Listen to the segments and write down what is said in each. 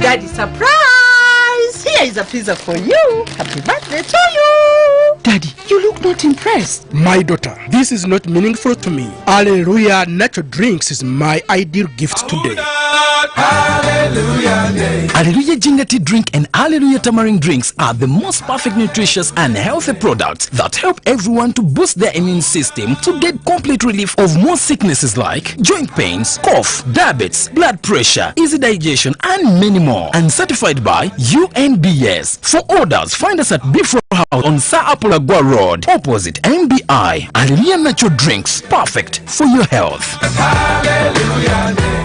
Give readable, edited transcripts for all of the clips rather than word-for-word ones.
Daddy, surprise! Here is a pizza for you. Happy birthday to you. Daddy, you look not impressed. My daughter, this is not meaningful to me. Hallelujah Natural Drinks is my ideal gift today. Hallelujah Day. Hallelujah Ginger Tea Drink and Hallelujah Tamarind Drinks are the most perfect, nutritious and healthy products that help everyone to boost their immune system to get complete relief of most sicknesses like joint pains, cough, diabetes, blood pressure, easy digestion and many more, and certified by UNBS. For orders, find us at B4 House on Sir Apolagua Road, opposite MBI. Hallelujah Natural Drinks, perfect for your health. Hallelujah Day.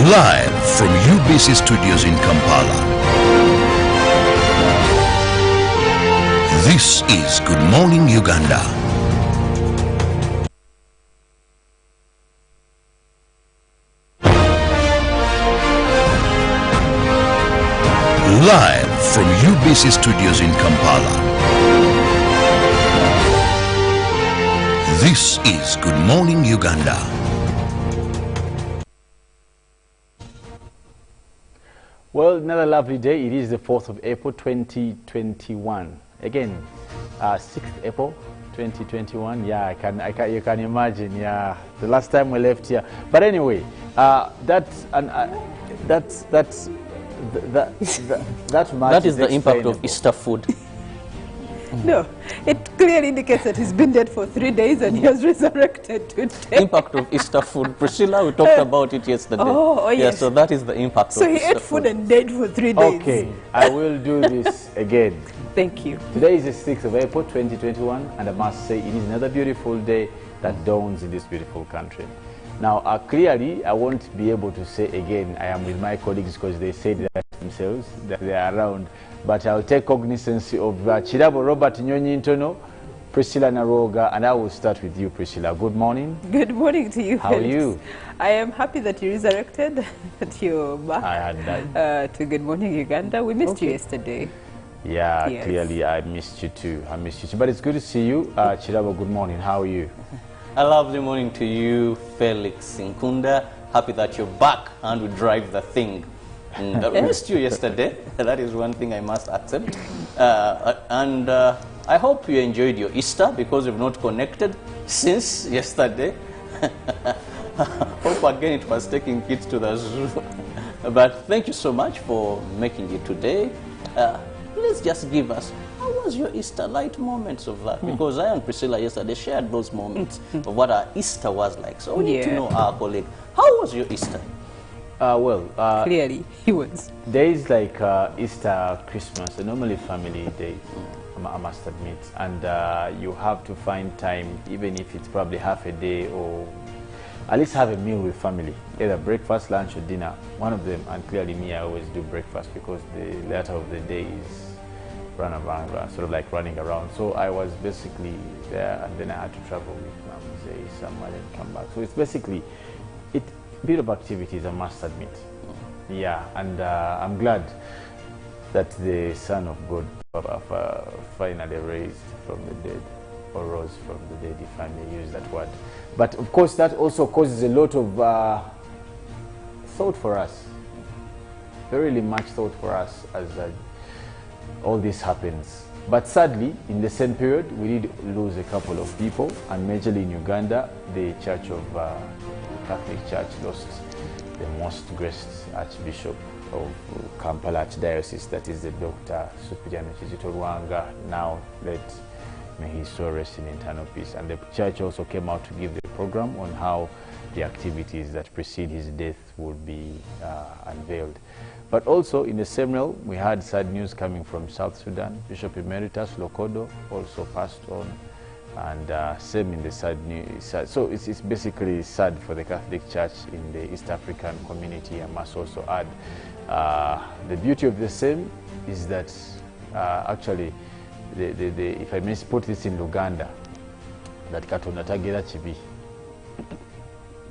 Live from UBC Studios in Kampala, this is Good Morning Uganda. Live from UBC Studios in Kampala, this is Good Morning Uganda. Well, another lovely day. It is the 4th of April 2021. Again, 6th April 2021. Yeah, you can imagine. Yeah, the last time we left here. But anyway, that is the impact of Easter food. No, it clearly indicates that he's been dead for 3 days and he has resurrected today. Impact of Easter food. Priscilla, we talked about it yesterday. Oh yes. Yeah, so that is the impact so of Easter food. So he ate food and died for 3 days. Okay, I will do this again. Thank you. Today is the 6th of April 2021, and I must say it is another beautiful day that dawns in this beautiful country. Now, clearly, I won't be able to say again I am with my colleagues because they said that themselves, that they are around. But I'll take cognizance of Chirabo Robert Nyonyintono, Priscilla Naroga, and I will start with you, Priscilla. Good morning. Good morning to you, How are you? I am happy that you resurrected, that you're back. I had that. To Good Morning Uganda. We missed you yesterday. Yeah, yes. Clearly I missed you too. I missed you too. But it's good to see you. Chirabo, good morning. How are you? A lovely morning to you, Felix Nkunda. Happy that you're back and we drive the thing. I missed you yesterday. That is one thing I must accept. I hope you enjoyed your Easter because we've not connected since yesterday. Hope again it was taking kids to the zoo. But thank you so much for making it today. Please just give us, how was your Easter light moments of that? Because I and Priscilla yesterday shared those moments of what our Easter was like. So we need to know our colleague. How was your Easter? Clearly, he was. Days like Easter, Christmas are normally family days, I must admit. And you have to find time, even if it's probably half a day, or at least have a meal with family, either breakfast, lunch, or dinner. One of them, and clearly me, I always do breakfast because the latter of the day is run around, sort of like running around. So I was basically there, and then I had to travel with say somewhere and come back. So it's basically a bit of activities, I must admit. Yeah, and I'm glad that the Son of God finally raised from the dead, or rose from the dead, if I may use that word. But of course, that also causes a lot of thought for us, very much thought for us as all this happens. But sadly, in the same period, we did lose a couple of people, and majorly in Uganda, the Church of Catholic Church lost the most graced Archbishop of Kampala Archdiocese, that is the Dr. Superior Kizito Rwanga, now let may his soul rest in eternal peace. And the church also came out to give the program on how the activities that precede his death would be unveiled. But also in the same realm, we had sad news coming from South Sudan. Bishop Emeritus Lokodo also passed on, and same in the sad news. So it's basically sad for the Catholic Church in the East African community. I must also add, the beauty of the same is that actually, if I may put this in Uganda, that Katonda tagera chibi.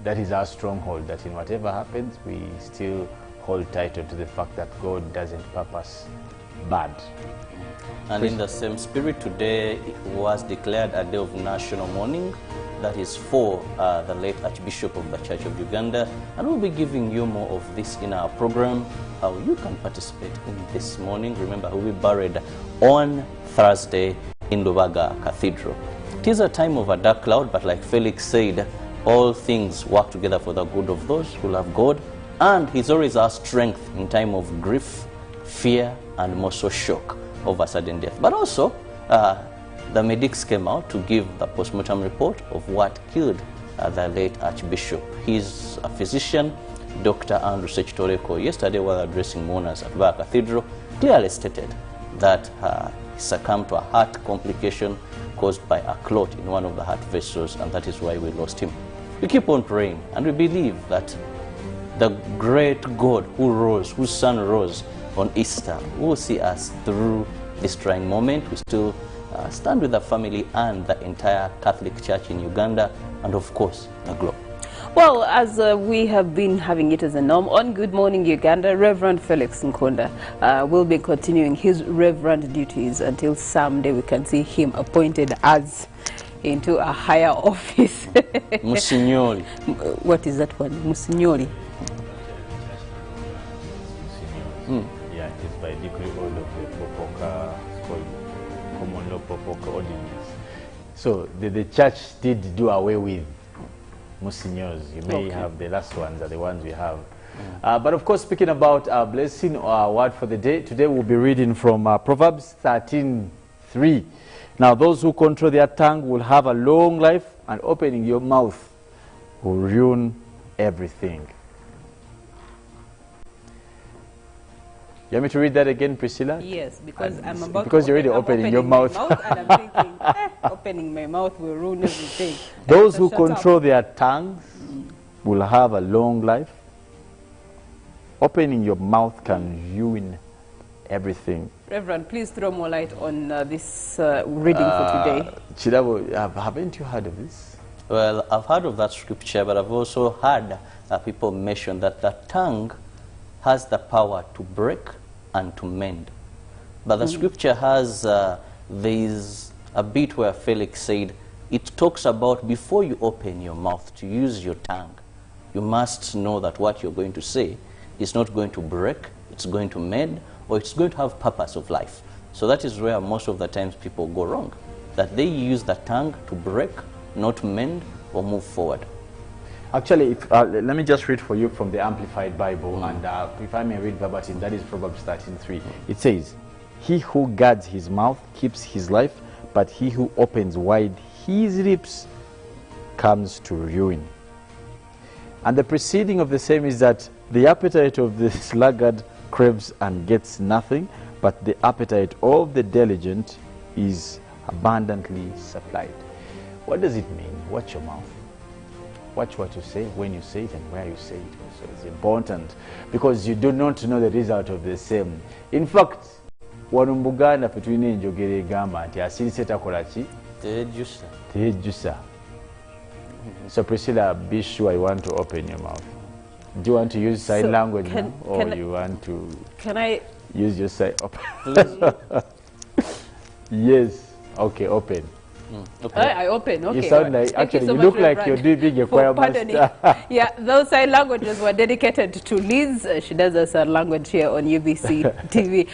That is our stronghold, that in whatever happens, we still hold title to the fact that God doesn't purpose bad. And in the same spirit, today was declared a day of national mourning. That is for the late Archbishop of the Church of Uganda. And we'll be giving you more of this in our program, how you can participate in this morning. Remember, he'll be buried on Thursday in Lubaga Cathedral. It is a time of a dark cloud, but like Felix said, all things work together for the good of those who love God. And he's always our strength in time of grief, fear, and more so shock of a sudden death. But also, the medics came out to give the postmortem report of what killed the late Archbishop. He's a physician, Dr. Andrew Sechitoreko, yesterday while addressing mourners at Lubaga Cathedral, clearly stated that he succumbed to a heart complication caused by a clot in one of the heart vessels, and that is why we lost him. We keep on praying, and we believe that the great God who rose, whose Son rose on Easter, will see us through this trying moment. We still stand with the family and the entire Catholic Church in Uganda, and of course, the globe. Well, as we have been having it as a norm, on Good Morning Uganda, Reverend Felix Nkonda will be continuing his reverend duties until someday we can see him appointed as into a higher office. Monsignori. What is that one? Monsignori. Yeah, it's by decree order of the Popoka, called Common Law Popoka Ordinance. So the church did do away with Monsignors. You may have the last ones are the ones we have. But of course, speaking about our blessing or our word for the day, today we'll be reading from Proverbs 13:3. Now, those who control their tongue will have a long life, and opening your mouth will ruin everything. You want me to read that again, Priscilla? Yes, because I'm about because to you're already opening your mouth. And I'm thinking, opening my mouth will ruin everything. Those who control their tongues will have a long life. Opening your mouth can ruin everything. Reverend, please throw more light on this reading for today. Chidabo, haven't you heard of this? Well, I've heard of that scripture, but I've also heard people mention that the tongue has the power to break and to mend. But the scripture has, there's a bit where Felix said, it talks about before you open your mouth to use your tongue, you must know that what you're going to say is not going to break, it's going to mend, or it's going to have purpose of life. So that is where most of the times people go wrong, that they use the tongue to break, not mend or move forward. Actually, let me just read for you from the Amplified Bible, and if I may read verbatim, that is Proverbs 13:3. It says, "He who guards his mouth keeps his life, but he who opens wide his lips comes to ruin." And the preceding of the same is that the appetite of the sluggard craves and gets nothing, but the appetite of the diligent is abundantly supplied. What does it mean? Watch your mouth. Watch what you say, when you say it, and where you say it. So it's important because you do not know the result of the same. In fact, wano mu Buganda ffe tulina enjogera egamba nti asirise takola ki? Teyejjusa. So Priscilla, be sure you want to open your mouth. Do you want to use sign language now, or you want to use your sign? Yes. Okay, open. Okay. I open, okay. You sound like, actually, you look like you're doing a choir master. Yeah, those sign languages were dedicated to Liz. She does a sign language here on UBC TV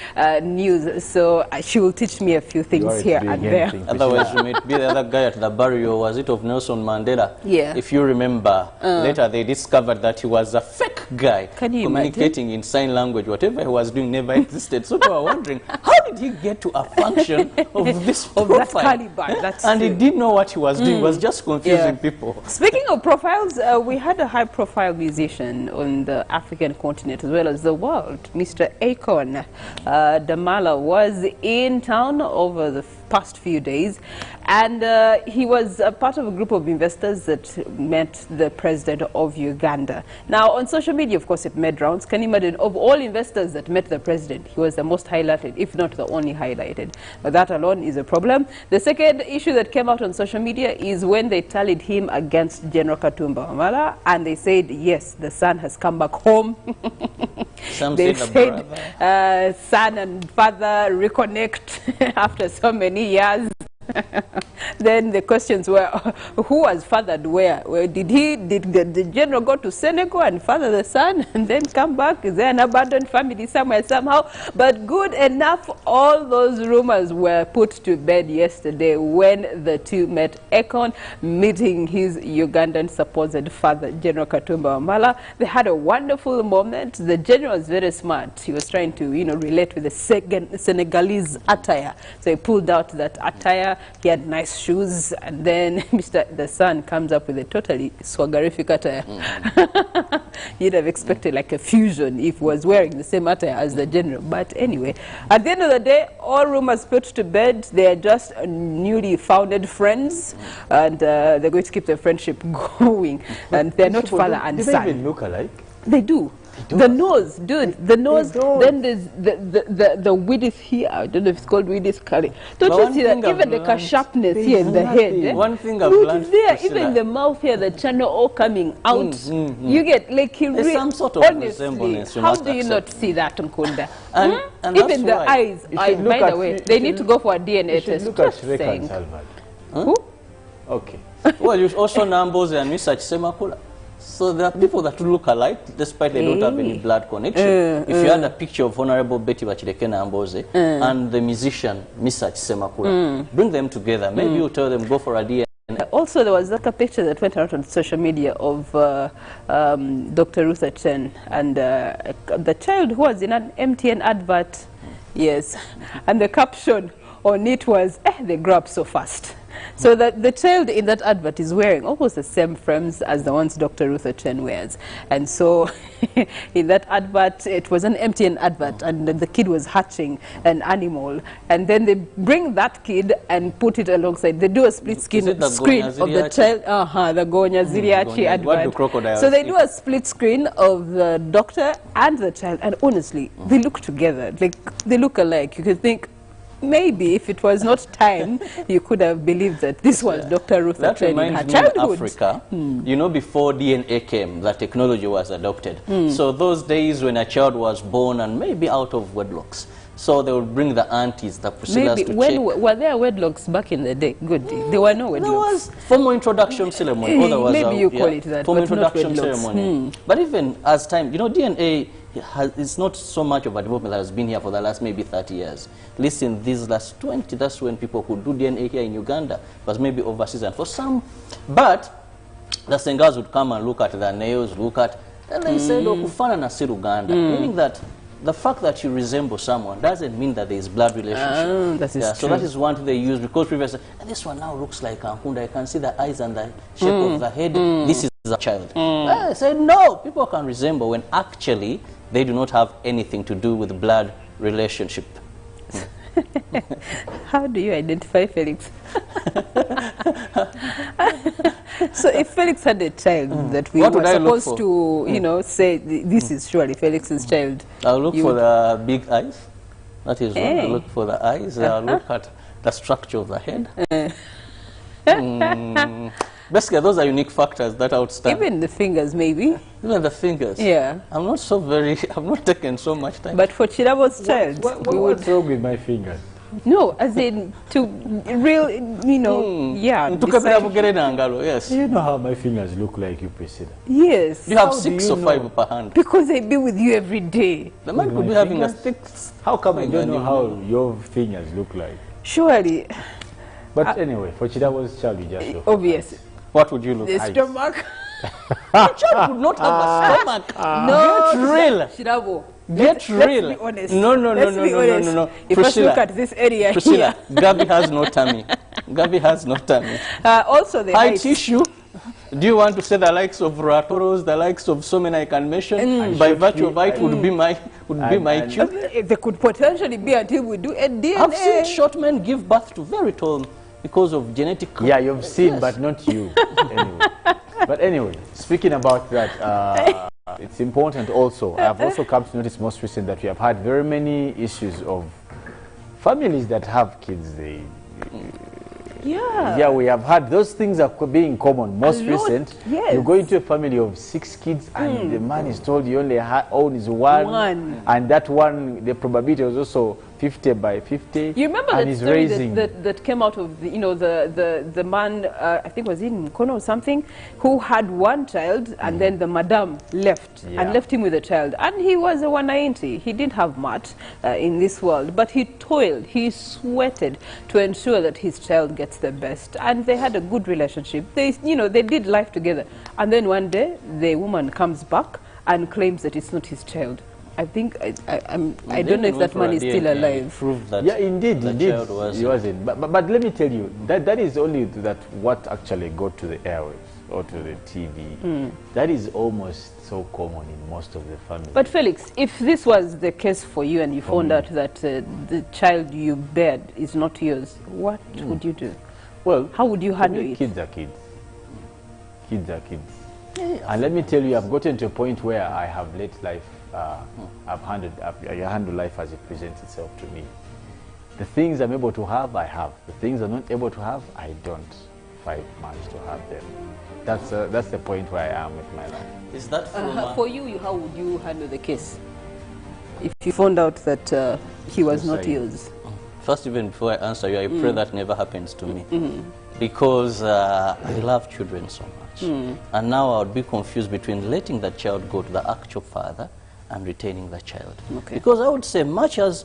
News. So she will teach me a few things here and there. Otherwise, you might be the other guy at the burial, was it of Nelson Mandela? Yeah. If you remember, later they discovered that he was a fake guy. Can you communicating in sign language. Whatever he was doing never existed. So they were wondering, how did he get to a function of this profile? That caliber. And he didn't know what he was doing. He was just confusing people. Speaking of profiles, we had a high-profile musician on the African continent as well as the world. Mr. Akon Damala was in town over the past few days, and he was a part of a group of investors that met the president of Uganda. Now, on social media, of course, it made rounds. Can you imagine, of all investors that met the president, he was the most highlighted, if not the only highlighted. But that alone is a problem. The second issue that came out on social media is when they tallied him against General Katumba Wamala, and they said, yes, the son has come back home. Some They say the said brother. son and father reconnect after so many years. Then the questions were, who was fathered where? Did the general go to Senegal and father the son and then come back? Is there an abandoned family somewhere somehow? But good enough, all those rumors were put to bed yesterday when the two met. Akon meeting his Ugandan supposed father, General Katumba Wamala. They had a wonderful moment. The general was very smart. He was trying to, relate with the Senegalese attire. So he pulled out that attire. He had nice shoes, and then the son comes up with a totally swaggerific attire. You'd have expected like a fusion if he was wearing the same attire as the general. But anyway, at the end of the day, all rumors put to bed. They are just newly founded friends, and they're going to keep their friendship going. And they're not father and son. Do they even look alike? They do. The nose, dude, the nose, then there's the width here. I don't know if it's called width curly. Don't you see that? Even the sharpness here in the head. Eh? One thing I've Look learned, there, Priscilla. even the mouth here, the channel all coming out. You get like he There's some sort of honestly, resemblance, you how must do you accept. not see that, Nkunda? And Even the that's why. eyes. You should look By the at- way, you they should need to look- go for a DNA You should test. look at Just Shrek saying. and Salvad. Who? Okay. Well, you also Nambos and Misach Semakula. So there are people that look alike, despite they don't have any blood connection. If you had a picture of Honorable Betty Bachirekena Amboze and the musician Misach Semakula, bring them together. Maybe you tell them, go for a DNA. Also, there was like a picture that went out on social media of Dr. Ruth Chen and the child who was in an MTN advert. Yes. And the caption on it was, they grow up so fast. So that the child in that advert is wearing almost the same frames as the ones Dr. Ruth Chen wears. And so in that advert, it was an MTN advert, and the kid was hatching an animal. And then they bring that kid and put it alongside. They do a split screen of the child. The Gonya Ziriachi advert. So they do a split screen of the doctor and the child. And honestly, they look together. Like, they look alike. You could think, maybe if it was not time, you could have believed that this was Dr. Ruth That Chen in her reminds me in childhood. Africa, before DNA came, that technology was adopted. So those days when a child was born and maybe out of wedlocks, so they would bring the aunties, the Priscillas Maybe to when check. were there wedlocks back in the day? Good. There were no wedlocks. There was formal introduction ceremony. Maybe you call it that, Formal but not introduction wedlocks. ceremony. But even as time, DNA it's not so much of a development that has been here for the last maybe 30 years. At least in these last 20, that's when people could do DNA here in Uganda, but maybe overseas and for some. But the Sengals would come and look at their nails, and they said, oh, kufana na si Uganda, meaning that the fact that you resemble someone doesn't mean that there is blood relationship. So that is one thing they use, because previously, this one now looks like Ankunda. I can see the eyes and the shape of the head. This is a child. I said, no, people can resemble when actually they do not have anything to do with blood relationship. How do you identify Felix? So if Felix had a child that we What were would I look supposed to, say, this is surely Felix's child. I'll look for the big eyes. That is one. I'll look for the eyes. I'll look at the structure of the head. Basically, those are unique factors that outstand. Even the fingers, maybe. Even the fingers. Yeah. I'm not taking so much time. But for Chirabo's child, we would... What's wrong with my fingers? No, as in to real, yeah. Yes. Do you know how my fingers look like, you Priscilla? Yes. You have How do 6 you or 5 know? per hand. Because I be with you every day. The man could My be having a fingers? thick. How come I don't know how your fingers look like? Surely, But anyway, for Chidabo's child, you just look. obvious. What would you look The like? stomach. A child would not have a stomach. No, Get real. Chirabo. Get real. Let's be honest. No. If I look at this area Priscilla, here. Gabi has no tummy. Gabi has no tummy. Also the High height. tissue. Do you want to say the likes of Ratoros, the likes of so many I can mention? By virtue of height would be my cue. They could potentially be until we do a DNA. I've seen short men give birth to very tall because of genetic. Yeah, you've seen, Yes. but not you. Anyway. But anyway, speaking about that, it's important also. I've also come to notice most recently that we have had very many issues of families that have kids. Yeah. Yeah, we have had those things are being common. Most A lot, recent, yes. you go into a family of 6 kids and the man is told he only owns one, and that one, the probability was also 50 by 50. You remember and that he's story raising. that came out of the man, I think was in Mkono or something, who had one child and then the madam left and left him with a child, and he was a 190. He didn't have much in this world, but he toiled, he sweated to ensure that his child gets the best, and they had a good relationship. They did life together, and then one day the woman comes back and claims that it's not his child. I think I don't know if that man is still alive. Prove that. Yeah, indeed, the indeed, child wasn't. he wasn't. But let me tell you, that is only that what actually got to the airwaves or to the TV. That is almost so common in most of the families. But Felix, if this was the case for you and you found out that the child you bear is not yours, what would you do? Well, how would you handle it? Kids are kids. Kids are kids. And let me tell you, I've gotten to a point where I have let life, I handle life as it presents itself to me. The things I'm able to have, I have. The things I'm not able to have, I don't. If I manage to have them. That's the point where I am with my life. Is that for you, how would you handle the case? If you found out that he was not yours? First, even before I answer you, I pray that never happens to me. Because I love children so much. And now I would be confused between letting the child go to the actual father and retaining the child. Because I would say, much as,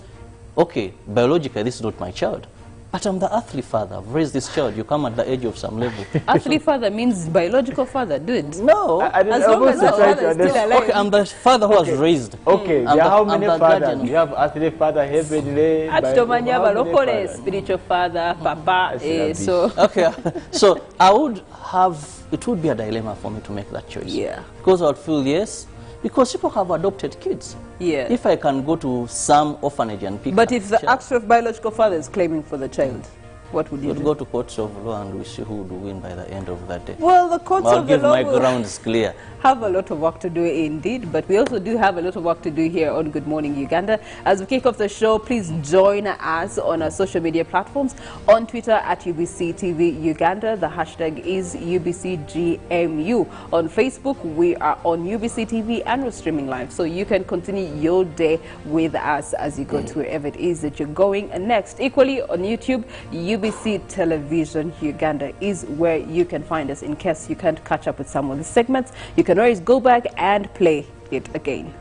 okay, biologically this is not my child, but I'm the earthly father. I've raised this child. You come at the age of some level. Earthly father means biological father, dude. No. As long as the father is still alive. Okay, I'm the father who was raised. Okay, there are how many fathers? You have earthly father, heavenly, spiritual father, papa. Okay, so I would have, it would be a dilemma for me to make that choice. Yeah. Because I would feel, yes, because people have adopted kids. Yeah. If I can go to some orphanage and pick But if the actual biological father is claiming for the child, what would you do? Go to courts of law and we see who would win by the end of that day. Well, the courts of the law I'll give my grounds clear. Have a lot of work to do indeed, but we also do have a lot of work to do here on Good Morning Uganda. As we kick off the show, please join us on our social media platforms. On Twitter at UBC TV Uganda, the hashtag is UBCGMU. On Facebook, we are on UBC TV and we're streaming live, so you can continue your day with us as you go to wherever it is that you're going next. Equally on YouTube, UBC Television Uganda is where you can find us in case you can't catch up with some of the segments. You can always go back and play it again.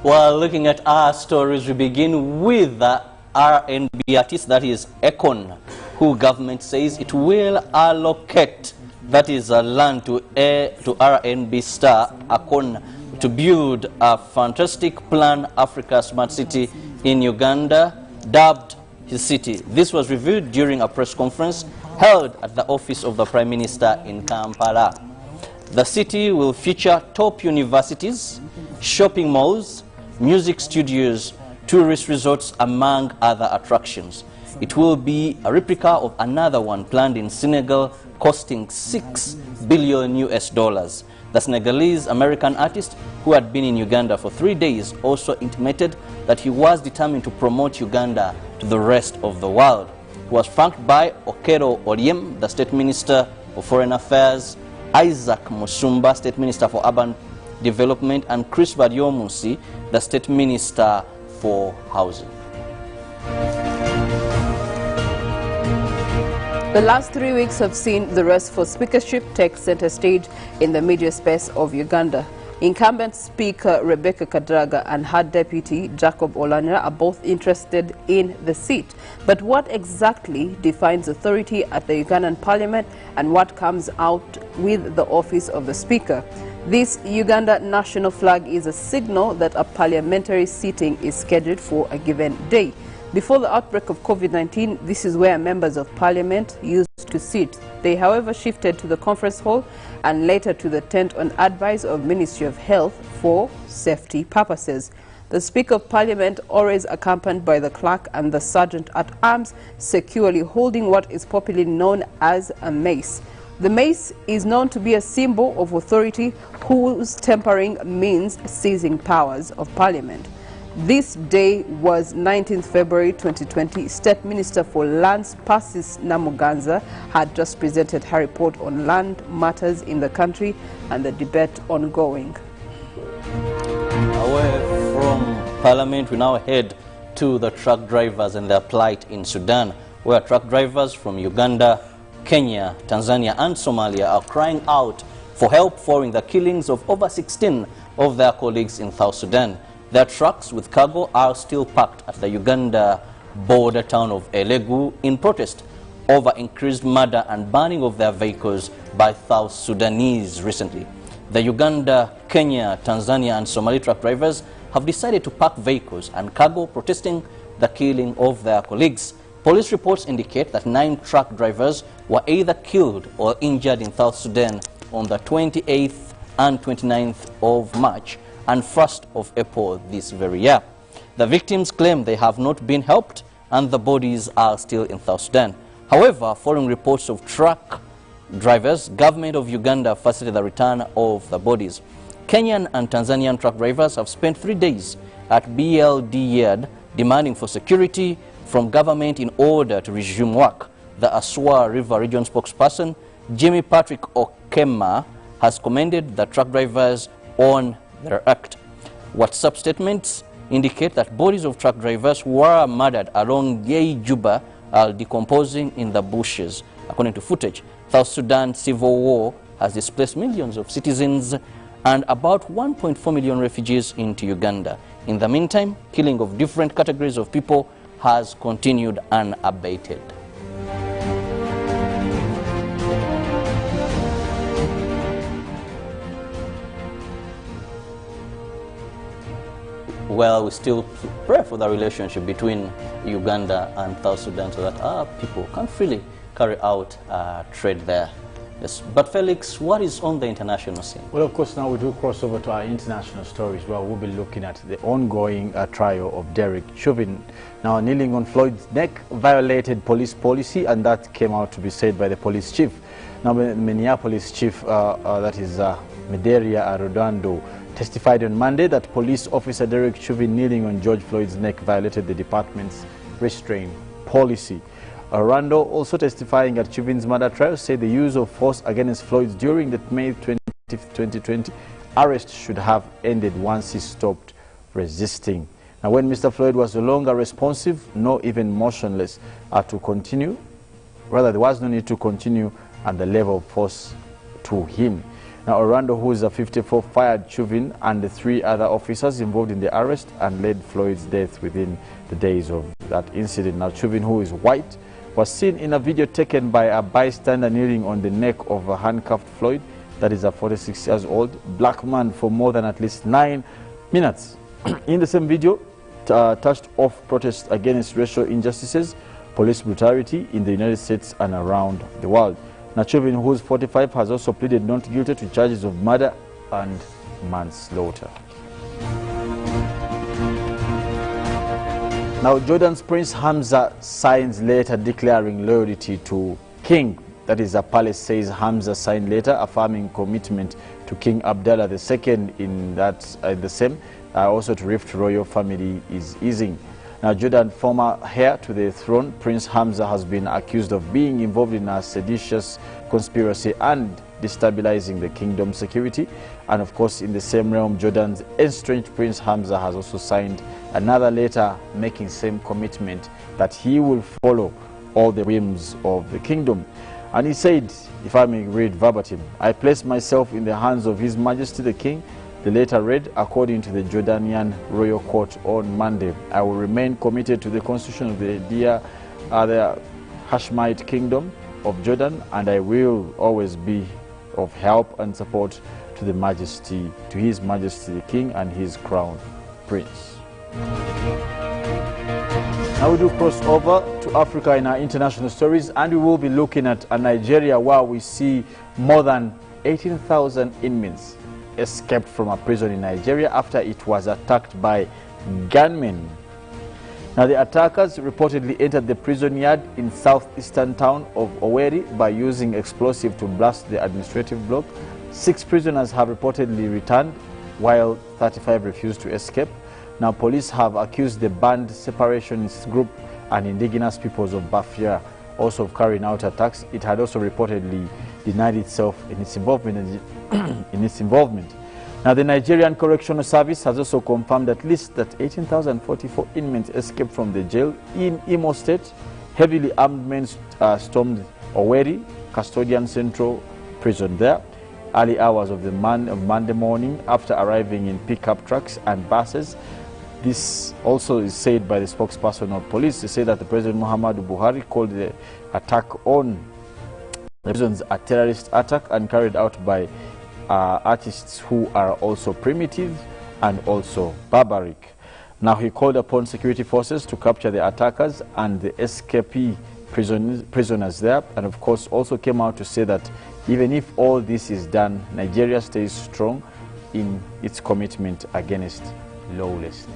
Well, looking at our stories, we begin with the R&B artist, that is Akon, who government says it will allocate, that is land to R&B star Akon to build a fantastic plan, Africa Smart City in Uganda, dubbed his city. This was revealed during a press conference held at the office of the Prime Minister in Kampala. The city will feature top universities, shopping malls, music studios, tourist resorts, among other attractions. It will be a replica of another one planned in Senegal, costing $6 billion US. The Senegalese-American artist, who had been in Uganda for 3 days, also intimated that he was determined to promote Uganda to the rest of the world. He was flanked by Okero Oryem, the State Minister for Foreign Affairs, Isaac Musumba, State Minister for Urban Development, and Chris Baryomunsi, the State Minister for Housing. The last 3 weeks have seen the race for speakership take center stage in the media space of Uganda. Incumbent Speaker Rebecca Kadraga and her deputy Jacob Olanya are both interested in the seat. But what exactly defines authority at the Ugandan Parliament, and what comes out with the office of the Speaker? This Uganda national flag is a signal that a parliamentary sitting is scheduled for a given day. Before the outbreak of COVID-19, this is where members of parliament used to sit. They, however, shifted to the conference hall and later to the tent on advice of Ministry of Health for safety purposes. The Speaker of Parliament, always accompanied by the clerk and the sergeant-at-arms, securely holding what is popularly known as a mace. The mace is known to be a symbol of authority whose tempering means seizing powers of Parliament. This day was 19th February 2020. State Minister for Lands Persis Namuganza had just presented her report on land matters in the country and the debate ongoing. Away from Parliament, we now head to the truck drivers and their plight in Sudan, where truck drivers from Uganda, Kenya, Tanzania and Somalia are crying out for help following the killings of over 16 of their colleagues in South Sudan. Their trucks with cargo are still parked at the Uganda border town of Elegu in protest over increased murder and burning of their vehicles by South Sudanese recently. The Uganda, Kenya, Tanzania and Somali truck drivers have decided to park vehicles and cargo protesting the killing of their colleagues. Police reports indicate that 9 truck drivers were either killed or injured in South Sudan on the 28th and 29th of March and 1st of April this very year. The victims claim they have not been helped and the bodies are still in South Sudan. However, following reports of truck drivers, government of Uganda facilitated the return of the bodies. Kenyan and Tanzanian truck drivers have spent 3 days at BLD yard demanding for security from government in order to resume work. The Aswa River Region spokesperson, Jimmy Patrick Okema, has commended the truck drivers on their act. WhatsApp statements indicate that bodies of truck drivers who were murdered along Yei Juba are decomposing in the bushes. According to footage, South Sudan civil war has displaced millions of citizens and about 1.4 million refugees into Uganda. In the meantime, killing of different categories of people has continued unabated. Well, we still pray for the relationship between Uganda and South Sudan so that our people can freely carry out trade there. Yes. But Felix, what is on the international scene? Well, of course, now we do cross over to our international stories where we'll be looking at the ongoing trial of Derek Chauvin. Now, kneeling on Floyd's neck violated police policy, and that came out to be said by the police chief. Now, Minneapolis chief, that is Medaria Arredondo, testified on Monday that police officer Derek Chauvin kneeling on George Floyd's neck violated the department's restraint policy. Rando, also testifying at Chauvin's murder trial, said the use of force against Floyd during the May 20, 2020 arrest should have ended once he stopped resisting. Now, when Mr. Floyd was no longer responsive, nor even motionless, to continue, rather there was no need to continue and the level of force to him. Now, Orlando, who is a 54, fired Chauvin and the 3 other officers involved in the arrest and led Floyd's death within the days of that incident. Now, Chauvin, who is white, was seen in a video taken by a bystander kneeling on the neck of a handcuffed Floyd, that is a 46-year-old black man, for more than at least 9 minutes. In the same video, touched off protests against racial injustices, police brutality in the United States and around the world. Now, Chauvin, who is 45, has also pleaded not guilty to charges of murder and manslaughter. Now, Jordan's Prince Hamza signs letter declaring loyalty to King. That is, a palace says Hamza signed letter affirming commitment to King Abdullah II in that the same. Also to Rift royal family is easing. Now, Jordan, former heir to the throne, Prince Hamza, has been accused of being involved in a seditious conspiracy and destabilizing the kingdom's security. And of course, in the same realm, Jordan's estranged Prince Hamza has also signed another letter making same commitment that he will follow all the whims of the kingdom. And he said, if I may read verbatim, "I place myself in the hands of His Majesty the King." The letter read, according to the Jordanian royal court on Monday, "I will remain committed to the constitution of the Hashemite kingdom of Jordan, and I will always be of help and support to the Majesty, to His Majesty the King and his crown prince." Now we do cross over to Africa in our international stories, and we will be looking at Nigeria, where we see more than 18,000 inmates escaped from a prison in Nigeria after it was attacked by gunmen. Now, the attackers reportedly entered the prison yard in southeastern town of Owerri by using explosive to blast the administrative block. 6 prisoners have reportedly returned, while 35 refused to escape. Now, police have accused the banned separationist group and indigenous peoples of Bafia also of carrying out attacks. It had also reportedly denied itself in its involvement. Now, the Nigerian Correctional Service has also confirmed at least that 18,044 inmates escaped from the jail in Imo State. Heavily armed men stormed Oweri Custodian Central Prison there early hours of Monday morning after arriving in pickup trucks and buses. This also is said by the spokesperson of police. They say that the President Muhammadu Buhari called the attack on the prisons a terrorist attack and carried out by artists who are also primitive and also barbaric. Now, he called upon security forces to capture the attackers and the escapee prisoners there, and of course also came out to say that even if all this is done, Nigeria stays strong in its commitment against lawlessness.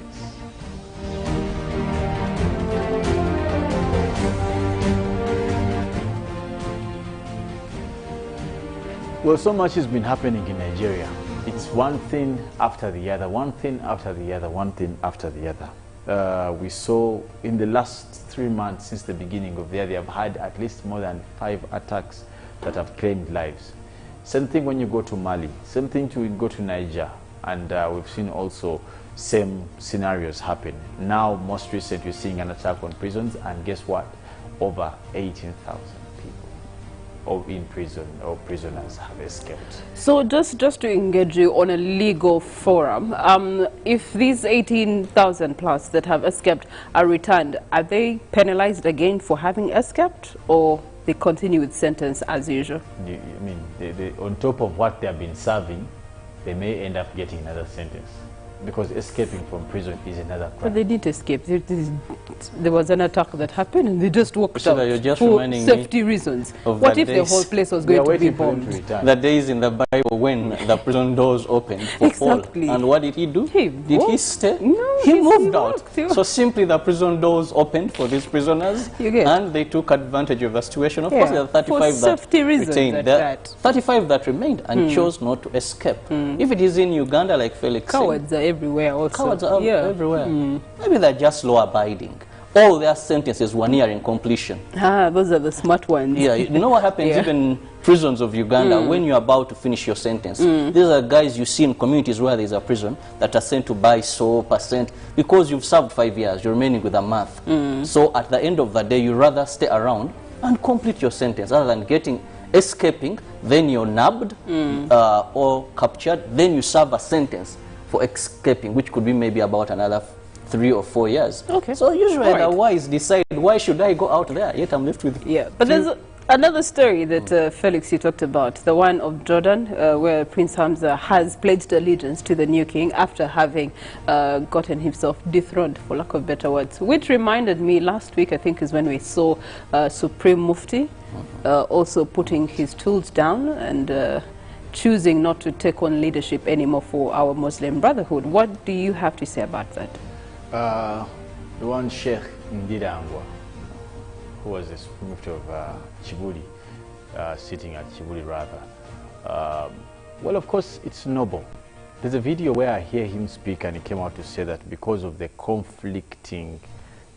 Well, so much has been happening in Nigeria. It's one thing after the other, one thing after the other, one thing after the other. We saw in the last 3 months since the beginning of the year, they have had at least more than 5 attacks that have claimed lives. Same thing when you go to Mali, same thing to go to Niger, and we've seen also same scenarios happen. Now, most recent, you're seeing an attack on prisons, and guess what? Over 18,000 people in prison or prisoners have escaped. So just to engage you on a legal forum, if these 18,000 plus that have escaped are returned, are they penalized again for having escaped, or they continue with sentence as usual? I mean, on top of what they have been serving, they may end up getting another sentence, because escaping from prison is another crime. But they didn't escape. There was an attack that happened and they just walked So out you're just for reminding safety reasons. What if the whole place was going to be bombed? The days in the Bible when the prison doors opened for Exactly. Paul. And what did he do? Did he stay? No, he moved out. walked. So simply the prison doors opened for these prisoners, You get. and they took advantage of the situation. Of Yeah, course, there are 35 for that safety reasons retained. at There are that. 35 that remained and chose not to escape. If it is in Uganda, like Felix said, Cowards are everywhere also. cowards are everywhere. Maybe they're just law-abiding. All their sentences were nearing completion. Those are the smart ones. Yeah, you know what happens Yeah. even in prisons of Uganda, when you're about to finish your sentence. These are guys you see in communities where there's a prison that are sent to buy soap, because you've served 5 years, you're remaining with a month. So at the end of the day, you rather stay around and complete your sentence rather than escaping, then you're nabbed or captured, then you serve a sentence for escaping, which could be maybe about another 3 or 4 years. Okay. So usually All right. the wise decide, why should I go out there? Yet I'm left with... Yeah, but there's another story that Felix, you talked about, the one of Jordan, where Prince Hamza has pledged allegiance to the new king after having gotten himself dethroned, for lack of better words, which reminded me last week, I think, is when we saw Supreme Mufti also putting his tools down and choosing not to take on leadership anymore for our Muslim Brotherhood. What do you have to say about that? The one Sheikh Ndirangwa, who was the Supreme Mufti of Chibuli, sitting at Chibuli rather. Well, of course, it's noble. There's a video where I hear him speak, and he came out to say that because of the conflicting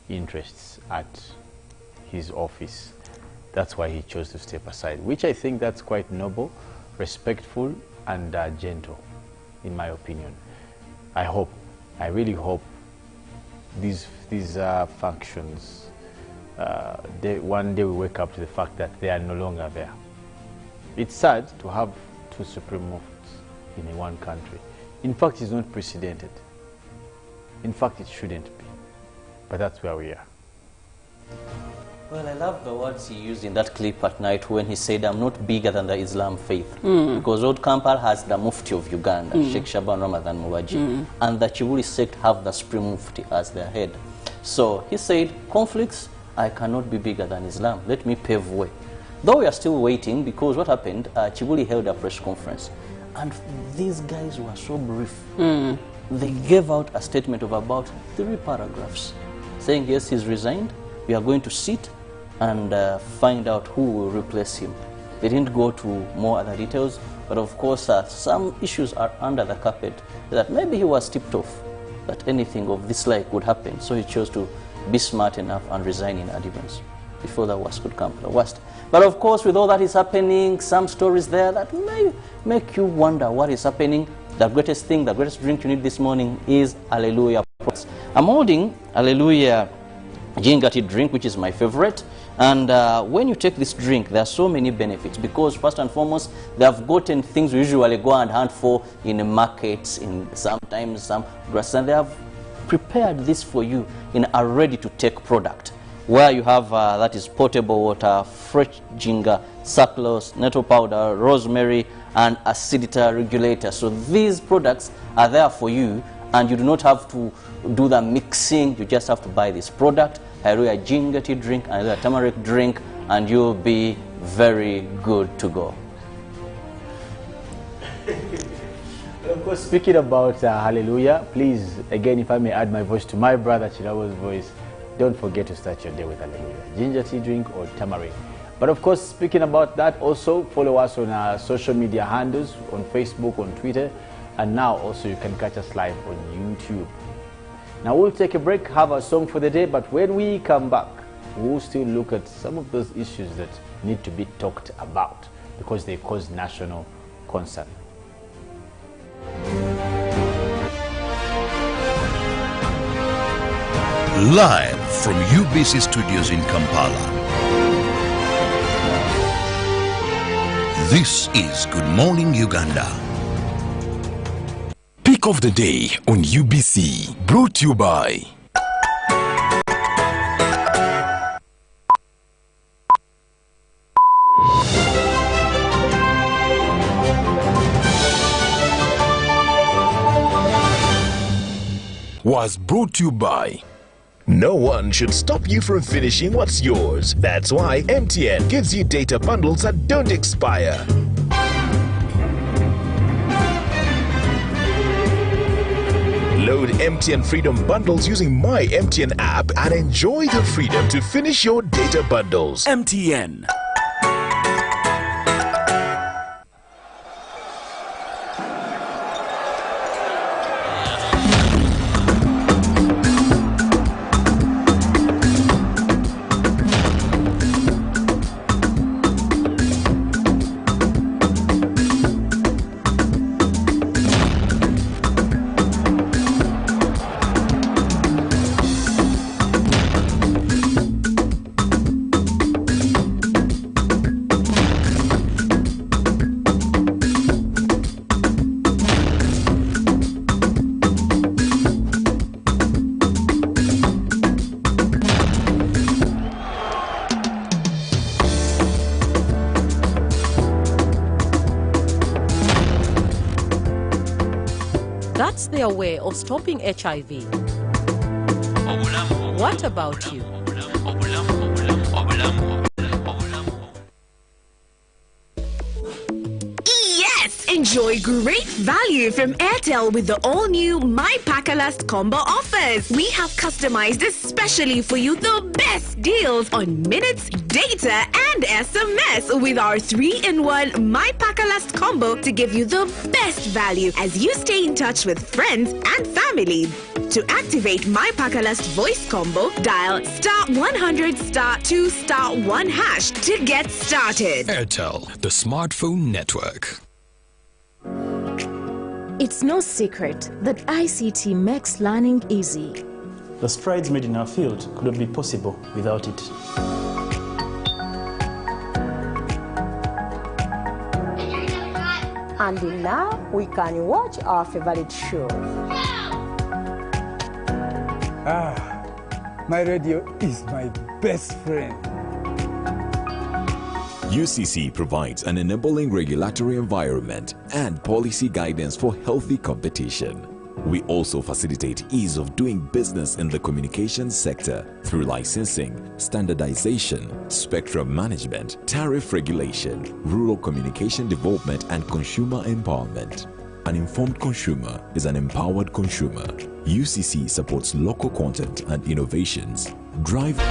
interests at his office, that's why he chose to step aside, which I think that's quite noble, respectful, and gentle, in my opinion. I really hope these functions, one day we wake up to the fact that they are no longer there. It's sad to have 2 Supreme Muftis in one country. In fact, it's not precedented. In fact, it shouldn't be. But that's where we are. Well, I love the words he used in that clip at night when he said, I'm not bigger than the Islam faith. Because Old Kampala has the Mufti of Uganda, Sheikh Shaban Ramadan Mubaji, and the Chibuli sect have the Supreme Mufti as their head. So he said, conflicts, I cannot be bigger than Islam. Let me pave way. Though we are still waiting, because what happened, Chibuli held a press conference, and these guys were so brief. They gave out a statement of about 3 paragraphs, saying, yes, he's resigned, we are going to sit and find out who will replace him. They didn't go to more other details, but of course some issues are under the carpet that maybe he was tipped off that anything of this like would happen. So he chose to be smart enough and resign in advance before the worst could come, the worst. But of course, with all that is happening, some stories there that may make you wonder what is happening. The greatest thing, the greatest drink you need this morning is Hallelujah. I'm holding Hallelujah ginger tea drink, which is my favorite. And when you take this drink, there are so many benefits because first and foremost, they have gotten things we usually go and hunt for in the markets, in sometimes some drugs, and they have prepared this for you in a ready-to-take product where you have that is potable water, fresh ginger, sucrose, nettle powder, rosemary, and acidity regulator. So these products are there for you, and you do not have to do the mixing. You just have to buy this product, Hallelujah ginger tea drink, and Hallelujah turmeric drink, and you'll be very good to go. Of course, speaking about Hallelujah, please, again, if I may add my voice to my brother Chirawo's voice, don't forget to start your day with Hallelujah ginger tea drink or turmeric. But of course, speaking about that, also follow us on our social media handles, on Facebook, on Twitter, and now also you can catch us live on YouTube. Now we'll take a break, have a song for the day, but when we come back, we'll still look at some of those issues that need to be talked about because they cause national concern. Live from UBC Studios in Kampala. This is Good Morning Uganda. Pick of the day on UBC, brought to you by was brought to you by No one should stop you from finishing what's yours. That's why MTN gives you data bundles that don't expire. Load MTN Freedom Bundles using My MTN app and enjoy the freedom to finish your data bundles. MTN. That's their way of stopping HIV. What about you? Yes! Enjoy great value from Airtel with the all-new My Pakalast combo offers. We have customized especially for you the best deals on minutes, data, and SMS with our 3-in-1 My Pakalast combo to give you the best value as you stay in touch with friends and family. To activate My Pakalast voice combo, dial *100*2*1# to get started. Airtel, the smartphone network. It's no secret that ICT makes learning easy. The strides made in our field couldn't be possible without it. And now we can watch our favorite show. My radio is my best friend. UCC provides an enabling regulatory environment and policy guidance for healthy competition. We also facilitate ease of doing business in the communications sector through licensing, standardization, spectrum management, tariff regulation, rural communication development, and consumer empowerment. An informed consumer is an empowered consumer. UCC supports local content and innovations. Drive.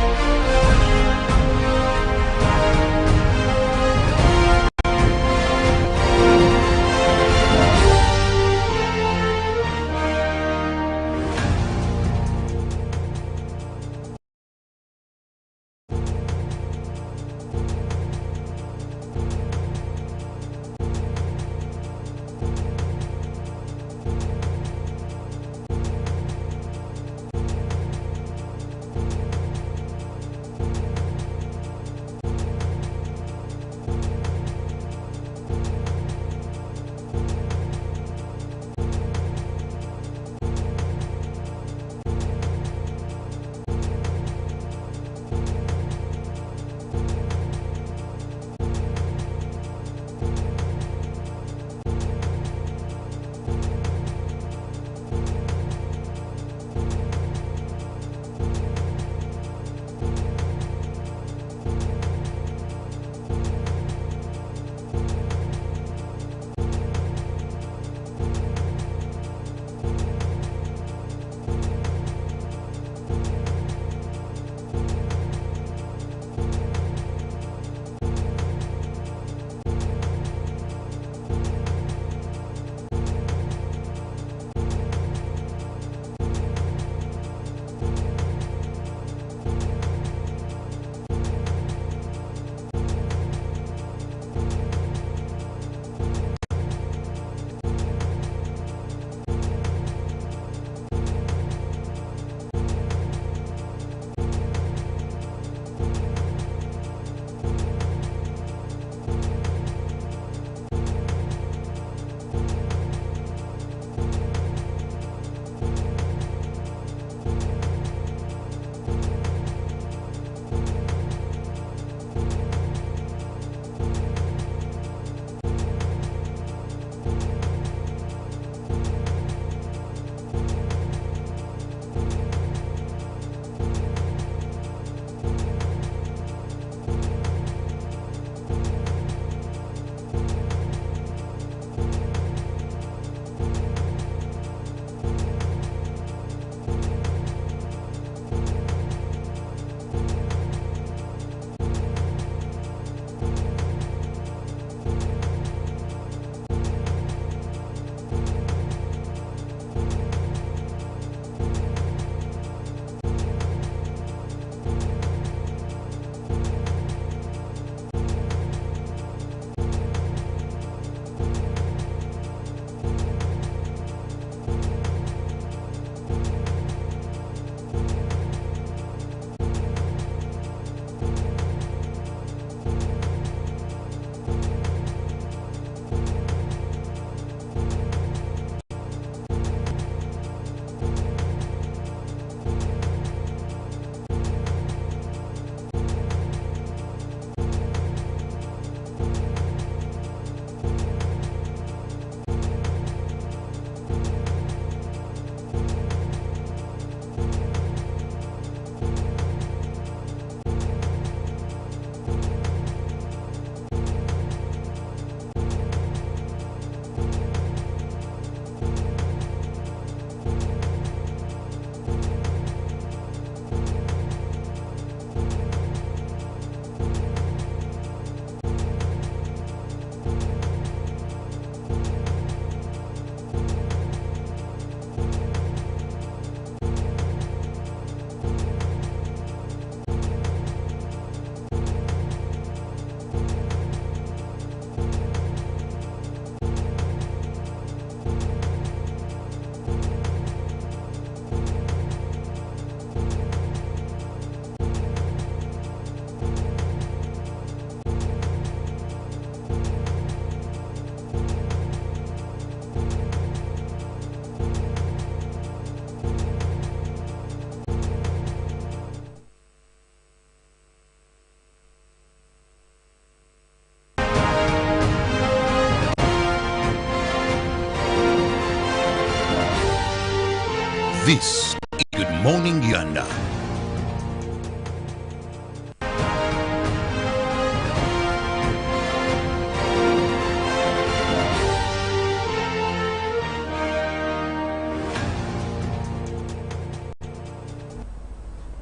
This is Good Morning Uganda.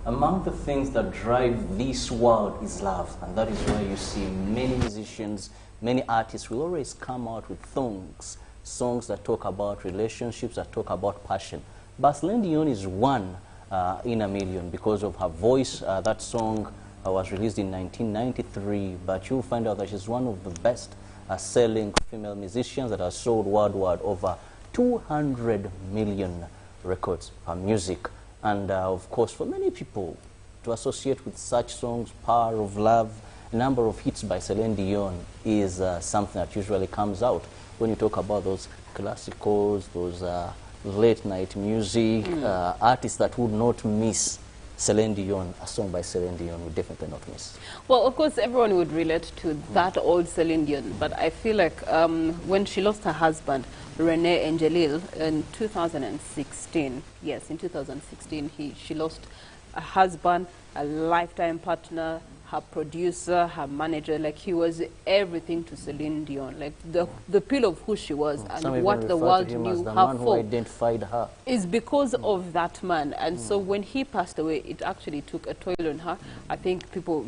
Among the things that drive this world is love, and that is why you see many musicians, many artists will always come out with songs that talk about relationships, that talk about passion. But Celine Dion is one in a million because of her voice. That song was released in 1993, but you'll find out that she's one of the best selling female musicians that has sold worldwide over 200 million records per music. And of course, for many people to associate with such songs, Power of Love, a number of hits by Celine Dion is something that usually comes out when you talk about those classicals, those late night music, artists that would not miss Celine Dion. A song by Celine Dion would definitely not miss. Well, of course, everyone would relate to that old Celine Dion, but I feel like when she lost her husband, René Angelil, in 2016, yes, in 2016, she lost a husband, a lifetime partner, her producer, her manager. Like, he was everything to Celine Dion, like the pill of who she was and what the world knew her for. Identified her is because of that man. And so when he passed away, it actually took a toll on her. I think people,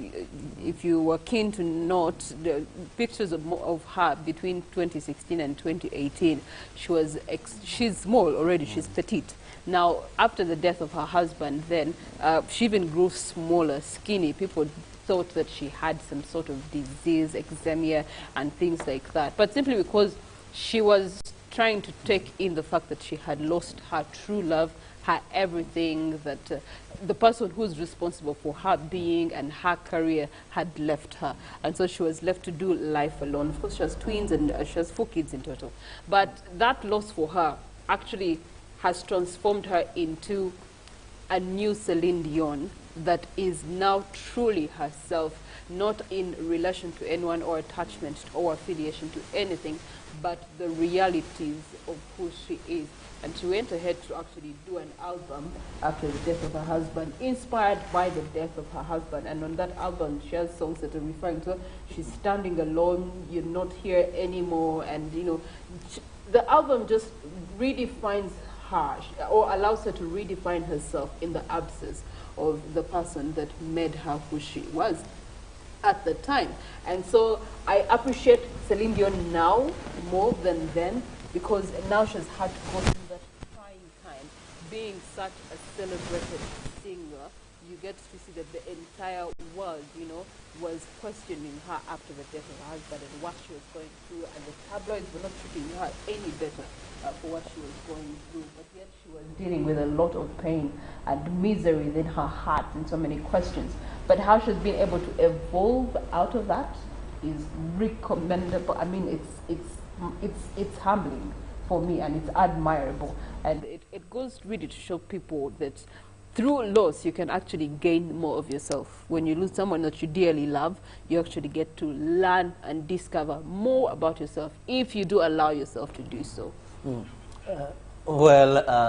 if you were keen to note the pictures of her between 2016 and 2018, she's small already, she's petite. Now, after the death of her husband, then she even grew smaller, skinny. People thought that she had some sort of disease, eczema, and things like that. But simply because she was trying to take in the fact that she had lost her true love, her everything, that the person who's responsible for her being and her career had left her. And so she was left to do life alone. Of course, she has twins and she has 4 kids in total. But that loss for her actually has transformed her into a new Celine Dion that is now truly herself, not in relation to anyone or attachment or affiliation to anything, but the realities of who she is. And she went ahead to actually do an album after the death of her husband, inspired by the death of her husband. And on that album, she has songs that are referring to her. She's standing alone, you're not here anymore. And, you know, the album just redefines her, or allows her to redefine herself in the absence of the person that made her who she was at the time. And so I appreciate Celine Dion now more than then, because now she's had to go through that trying time. Being such a celebrated singer, you get to see that the entire world, you know, was questioning her after the death of her husband and what she was going through, and the tabloids were not treating her any better for what she was going through. But yet she was dealing with a lot of pain and misery within her heart and so many questions. But how she's been able to evolve out of that is recommendable. I mean, it's humbling for me, and it's admirable. And it goes really to show people that through loss, you can actually gain more of yourself. When you lose someone that you dearly love, you actually get to learn and discover more about yourself if you do allow yourself to do so.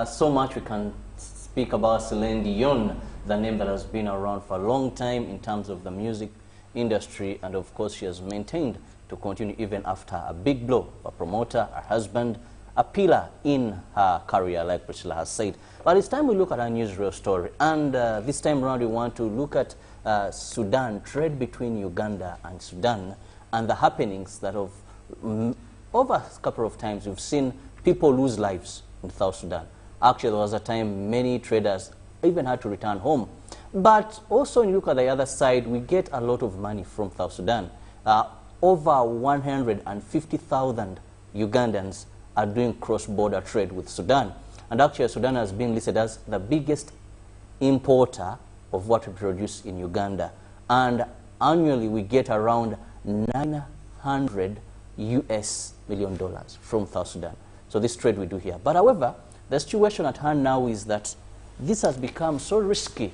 So much we can speak about Celine Dion, the name that has been around for a long time in terms of the music industry, and of course she has maintained to continue even after a big blow, a promoter, her husband, a pillar in her career, like Priscilla has said. But it's time we look at our newsreel story, and this time around we want to look at Sudan, trade between Uganda and Sudan, and the happenings that over a couple of times we've seen people lose lives in South Sudan. Actually, there was a time many traders even had to return home. But also, when you look at the other side, we get a lot of money from South Sudan. Over 150,000 Ugandans are doing cross-border trade with Sudan. And actually, Sudan has been listed as the biggest importer of what we produce in Uganda. And annually, we get around $900 million from South Sudan. So this trade we do here. But however, the situation at hand now is that this has become so risky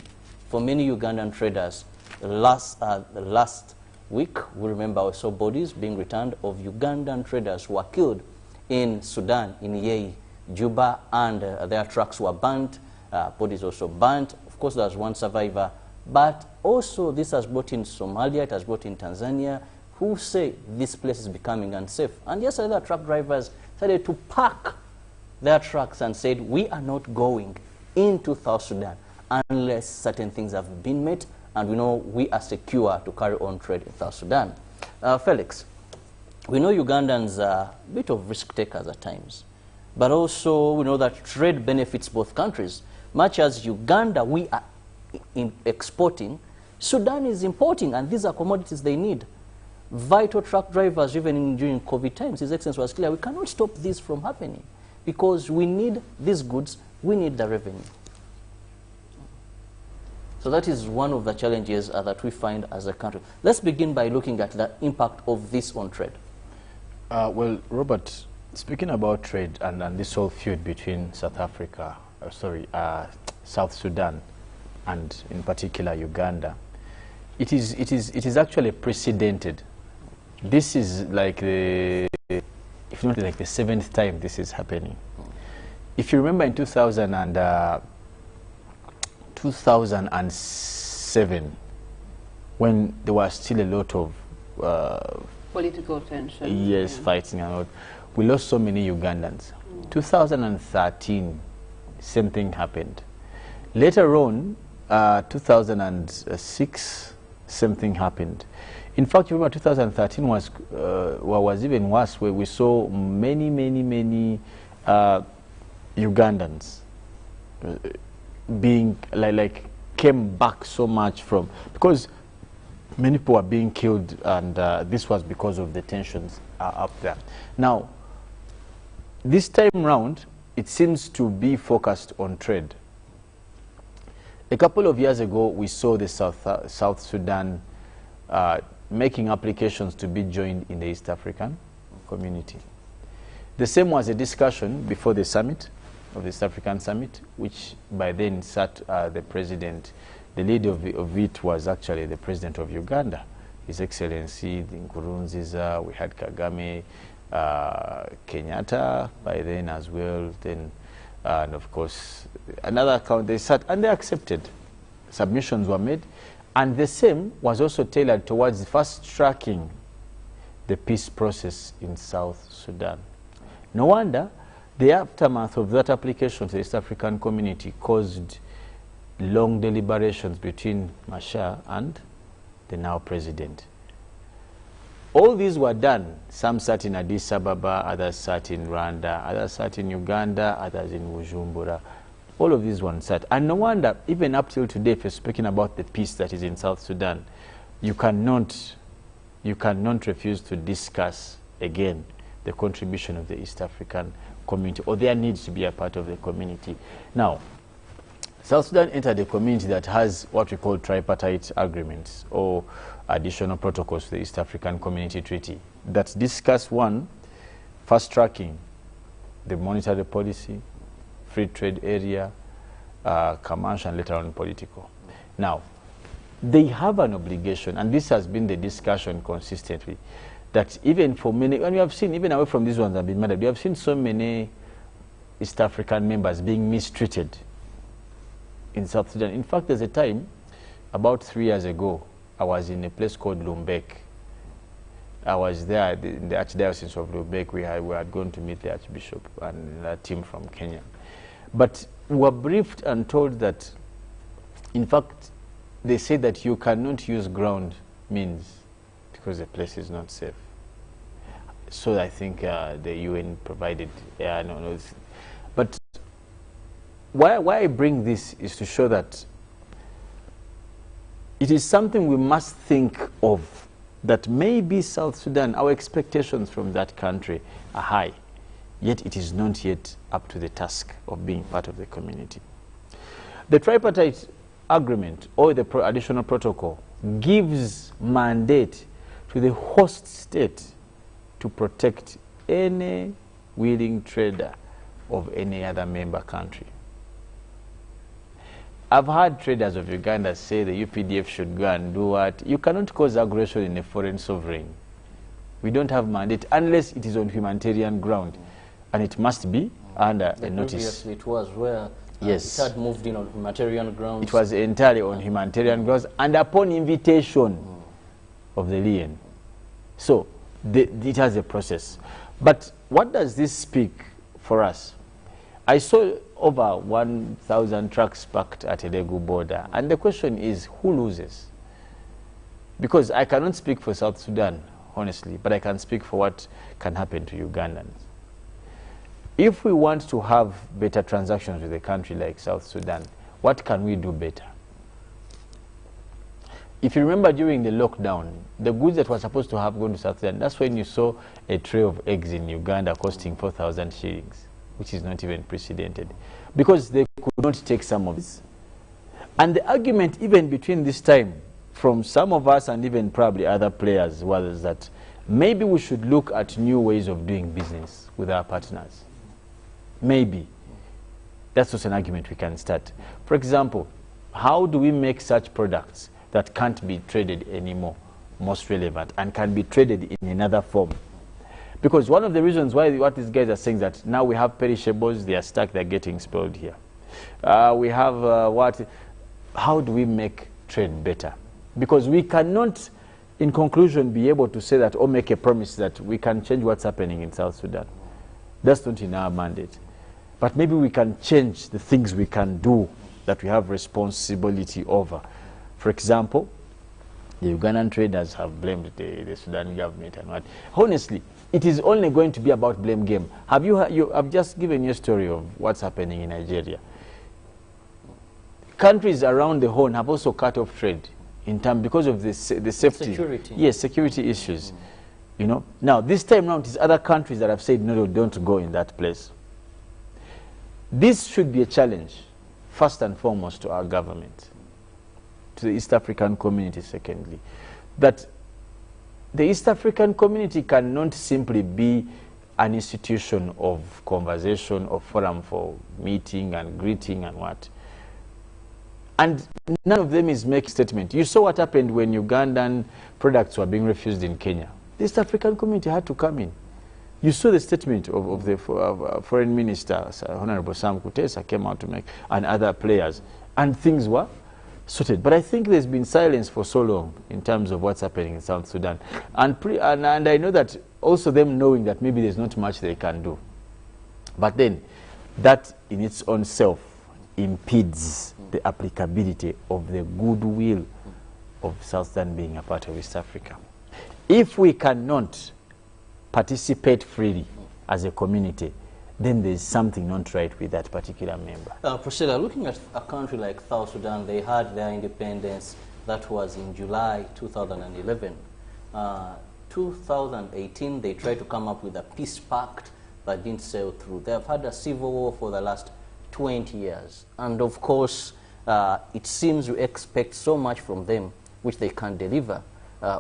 for many Ugandan traders. Last week, we remember we saw bodies being returned of Ugandan traders who were killed in Sudan, in Yei, Juba, and their trucks were burnt. bodies also burnt. Of course, there was one survivor. But also, this has brought in Somalia, it has brought in Tanzania, who say this place is becoming unsafe. And yesterday, the truck drivers started to park their trucks and said, we are not going into South Sudan unless certain things have been met, and we know we are secure to carry on trade in South Sudan. Felix, we know Ugandans are a bit of risk takers at times, but also we know that trade benefits both countries. Much as Uganda, we are exporting, Sudan is importing, and these are commodities they need. Vital truck drivers, even during COVID times, His Excellency was clear, we cannot stop this from happening because we need these goods, we need the revenue. So that is one of the challenges that we find as a country. Let's begin by looking at the impact of this on trade. Well, Robert, speaking about trade and this whole feud between South Sudan and in particular Uganda, it is actually precedented. This is like if not like the 7th time this is happening. If you remember in 2007, when there was still a lot of political tension. Yes, fighting and all. We lost so many Ugandans. 2013, same thing happened. Later on, 2006, same thing happened. In fact, remember 2013 was even worse, where we saw many Ugandans being came back so much from, because many people were being killed, and this was because of the tensions up there. Now, this time round, it seems to be focused on trade. A couple of years ago, we saw the South Sudan making applications to be joined in the East African community. The same was a discussion before the summit, of the East African Summit, which by then sat the president. The leader of it was actually the president of Uganda, His Excellency Nkurunziza. We had Kagame, Kenyatta by then as well. Then, and of course, another account, they sat and they accepted. Submissions were made. And the same was also tailored towards fast-tracking the peace process in South Sudan. No wonder the aftermath of that application to the East African community caused long deliberations between Machar and the now president. All these were done. Some sat in Addis Ababa, others sat in Rwanda, others sat in Uganda, others in Bujumbura. All of these ones sat. And no wonder, even up till today, if you're speaking about the peace that is in South Sudan, you cannot refuse to discuss again the contribution of the East African community, or their needs to be a part of the community. Now, South Sudan entered a community that has what we call tripartite agreements, or additional protocols to the East African Community Treaty that discuss, one, fast-tracking the monetary policy, free trade area, commercial, and later on political. Now, they have an obligation, and this has been the discussion consistently, that even for many, and we have seen, even away from these ones that have been murdered, we have seen so many East African members being mistreated in South Sudan. In fact, there's a time, about 3 years ago, I was in a place called Lumbek. I was there in the Archdiocese of Lumbek. We had gone to meet the Archbishop and a team from Kenya. But we were briefed and told that, in fact, they say that you cannot use ground means because the place is not safe. So I think the UN provided, but why I bring this is to show that it is something we must think of, that maybe South Sudan, our expectations from that country are high, yet it is not yet up to the task of being part of the community. The tripartite agreement, or the additional protocol, gives mandate to the host state to protect any willing trader of any other member country. I've heard traders of Uganda say the UPDF should go and do what? You cannot cause aggression in a foreign sovereign. We don't have mandate unless it is on humanitarian ground, and it must be under a notice. Previously it was where Yes. It had moved in on humanitarian grounds. It was entirely on humanitarian grounds and upon invitation of the Lion. So it has a process. But what does this speak for us? I saw over 1,000 trucks parked at a Legu border, and the question is, who loses? Because I cannot speak for South Sudan, honestly, but I can speak for what can happen to Ugandans. If we want to have better transactions with a country like South Sudan, what can we do better? If you remember during the lockdown, the goods that were supposed to have gone to South Sudan, that's when you saw a tray of eggs in Uganda costing 4,000 shillings, which is not even precedented, because they could not take some of this. And the argument even between this time from some of us and even probably other players was that maybe we should look at new ways of doing business with our partners. Maybe. That's just an argument we can start. For example, how do we make such products that can't be traded anymore most relevant and can be traded in another form? Because one of the reasons why what these guys are saying that now we have perishables, they are stuck, they're getting spoiled here. We have how do we make trade better? Because we cannot, in conclusion, be able to say that or make a promise that we can change what's happening in South Sudan. That's not in our mandate. But maybe we can change the things we can do that we have responsibility over. For example, the Ugandan traders have blamed the Sudan government and what. Honestly, it is only going to be about blame game. I've just given you a story of what's happening in Nigeria. Countries around the Horn have also cut off trade in terms because of the safety. Security. Yes, security issues. You know. Now this time round, it's other countries that have said no, don't go in that place. This should be a challenge, first and foremost, to our government, to the East African community, secondly, that the East African community cannot simply be an institution of conversation or forum for meeting and greeting and what. And none of them is making statement. You saw what happened when Ugandan products were being refused in Kenya. The East African community had to come in. You saw the statement of the foreign minister, Honorable Sam Kutesa, came out to make, and other players, and things were sorted. But I think there's been silence for so long in terms of what's happening in South Sudan. And I know that also them knowing that maybe there's not much they can do. But then that in its own self impedes the applicability of the goodwill of South Sudan being a part of East Africa. If we cannot participate freely as a community, then there's something not right with that particular member. Priscilla, looking at a country like South Sudan, they had their independence. That was in July 2011. 2018, they tried to come up with a peace pact that didn't sail through. They have had a civil war for the last 20 years. And of course, it seems we expect so much from them, which they can't deliver.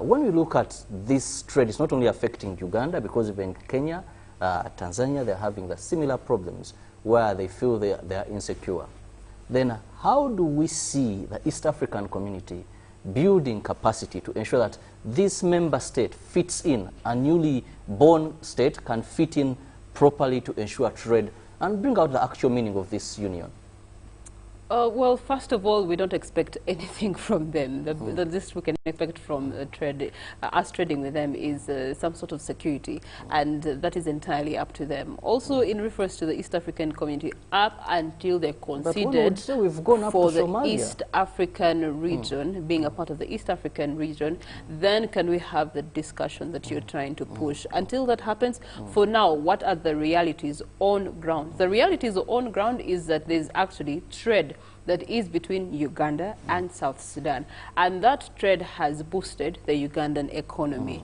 When we look at this trade, it's not only affecting Uganda, because even Kenya, Tanzania, they're having the similar problems where they feel they are insecure. Then how do we see the East African community building capacity to ensure that this member state fits in, a newly born state can fit in properly to ensure trade and bring out the actual meaning of this union? Well, first of all, we don't expect anything from them. The least we can expect from us trading with them is some sort of security, and that is entirely up to them. Also, in reference to the East African community, up until they're considered for the East African region, being a part of the East African region, then can we have the discussion that you're trying to push. Until that happens, for now, what are the realities on ground? The realities on ground is that there's actually trade that is between Uganda and South Sudan. And that trade has boosted the Ugandan economy.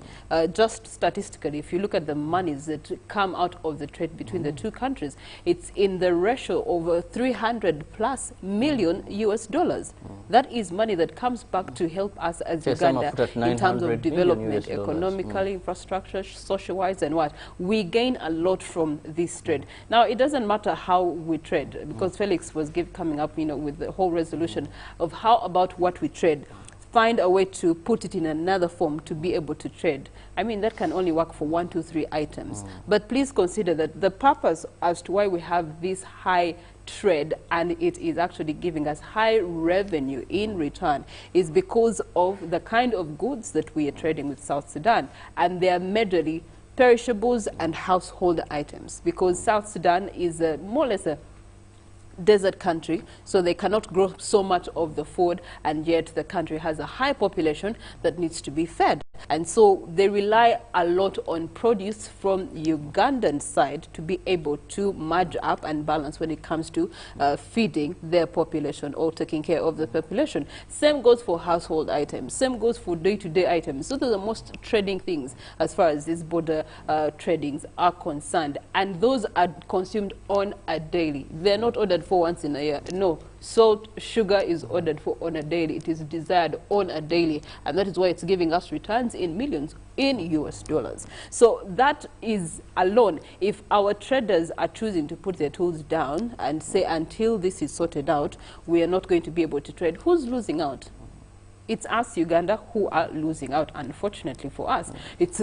Just statistically, if you look at the monies that come out of the trade between the two countries, it's in the ratio of 300 plus million US dollars. That is money that comes back to help us as Uganda in terms of development, economically, infrastructure, social-wise, and what. We gain a lot from this trade. Now, it doesn't matter how we trade, because Felix was coming up, with the whole resolution of how about what we trade, find a way to put it in another form to be able to trade. I mean, that can only work for 1, 2, 3 items. But please consider that the purpose as to why we have this high trade, and it is actually giving us high revenue in return, is because of the kind of goods that we are trading with South Sudan, and they are majorly perishables and household items, because South Sudan is more or less a desert country, so they cannot grow so much of the food, and yet the country has a high population that needs to be fed. And so they rely a lot on produce from Ugandan side to be able to merge up and balance when it comes to feeding their population or taking care of the population. Same goes for household items, same goes for day-to-day items. So those are the most trading things as far as these border tradings are concerned, and those are consumed on a daily. They're not ordered for once in a year. No. Salt, sugar is ordered for on a daily. It is desired on a daily, and that is why it's giving us returns in millions in US dollars. So that is alone. If our traders are choosing to put their tools down and say until this is sorted out, we are not going to be able to trade, who's losing out? It's us, Uganda, who are losing out, unfortunately for us. It's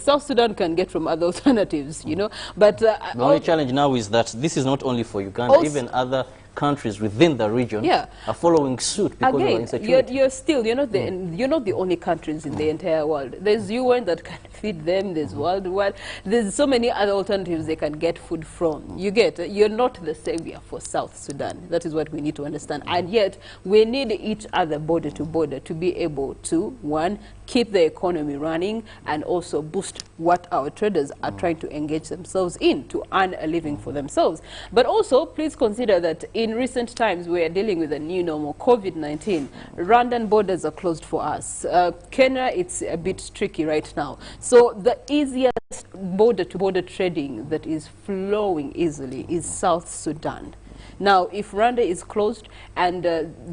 South Sudan can get from other alternatives, you know. But the only challenge now is that this is not only for Uganda, even other countries within the region are following suit because of insecurity. You're not the only countries in the entire world. There's UN that can feed them. There's worldwide. There's so many other alternatives they can get food from. You're not the savior for South Sudan. That is what we need to understand. And yet we need each other border to border to be able to, one, keep the economy running, and also boost what our traders are trying to engage themselves in to earn a living for themselves. But also, please consider that in recent times, we are dealing with a new normal, COVID-19. Rwandan borders are closed for us. Kenya, it's a bit tricky right now. So the easiest border-to-border trading that is flowing easily is South Sudan. Now, if Rwanda is closed and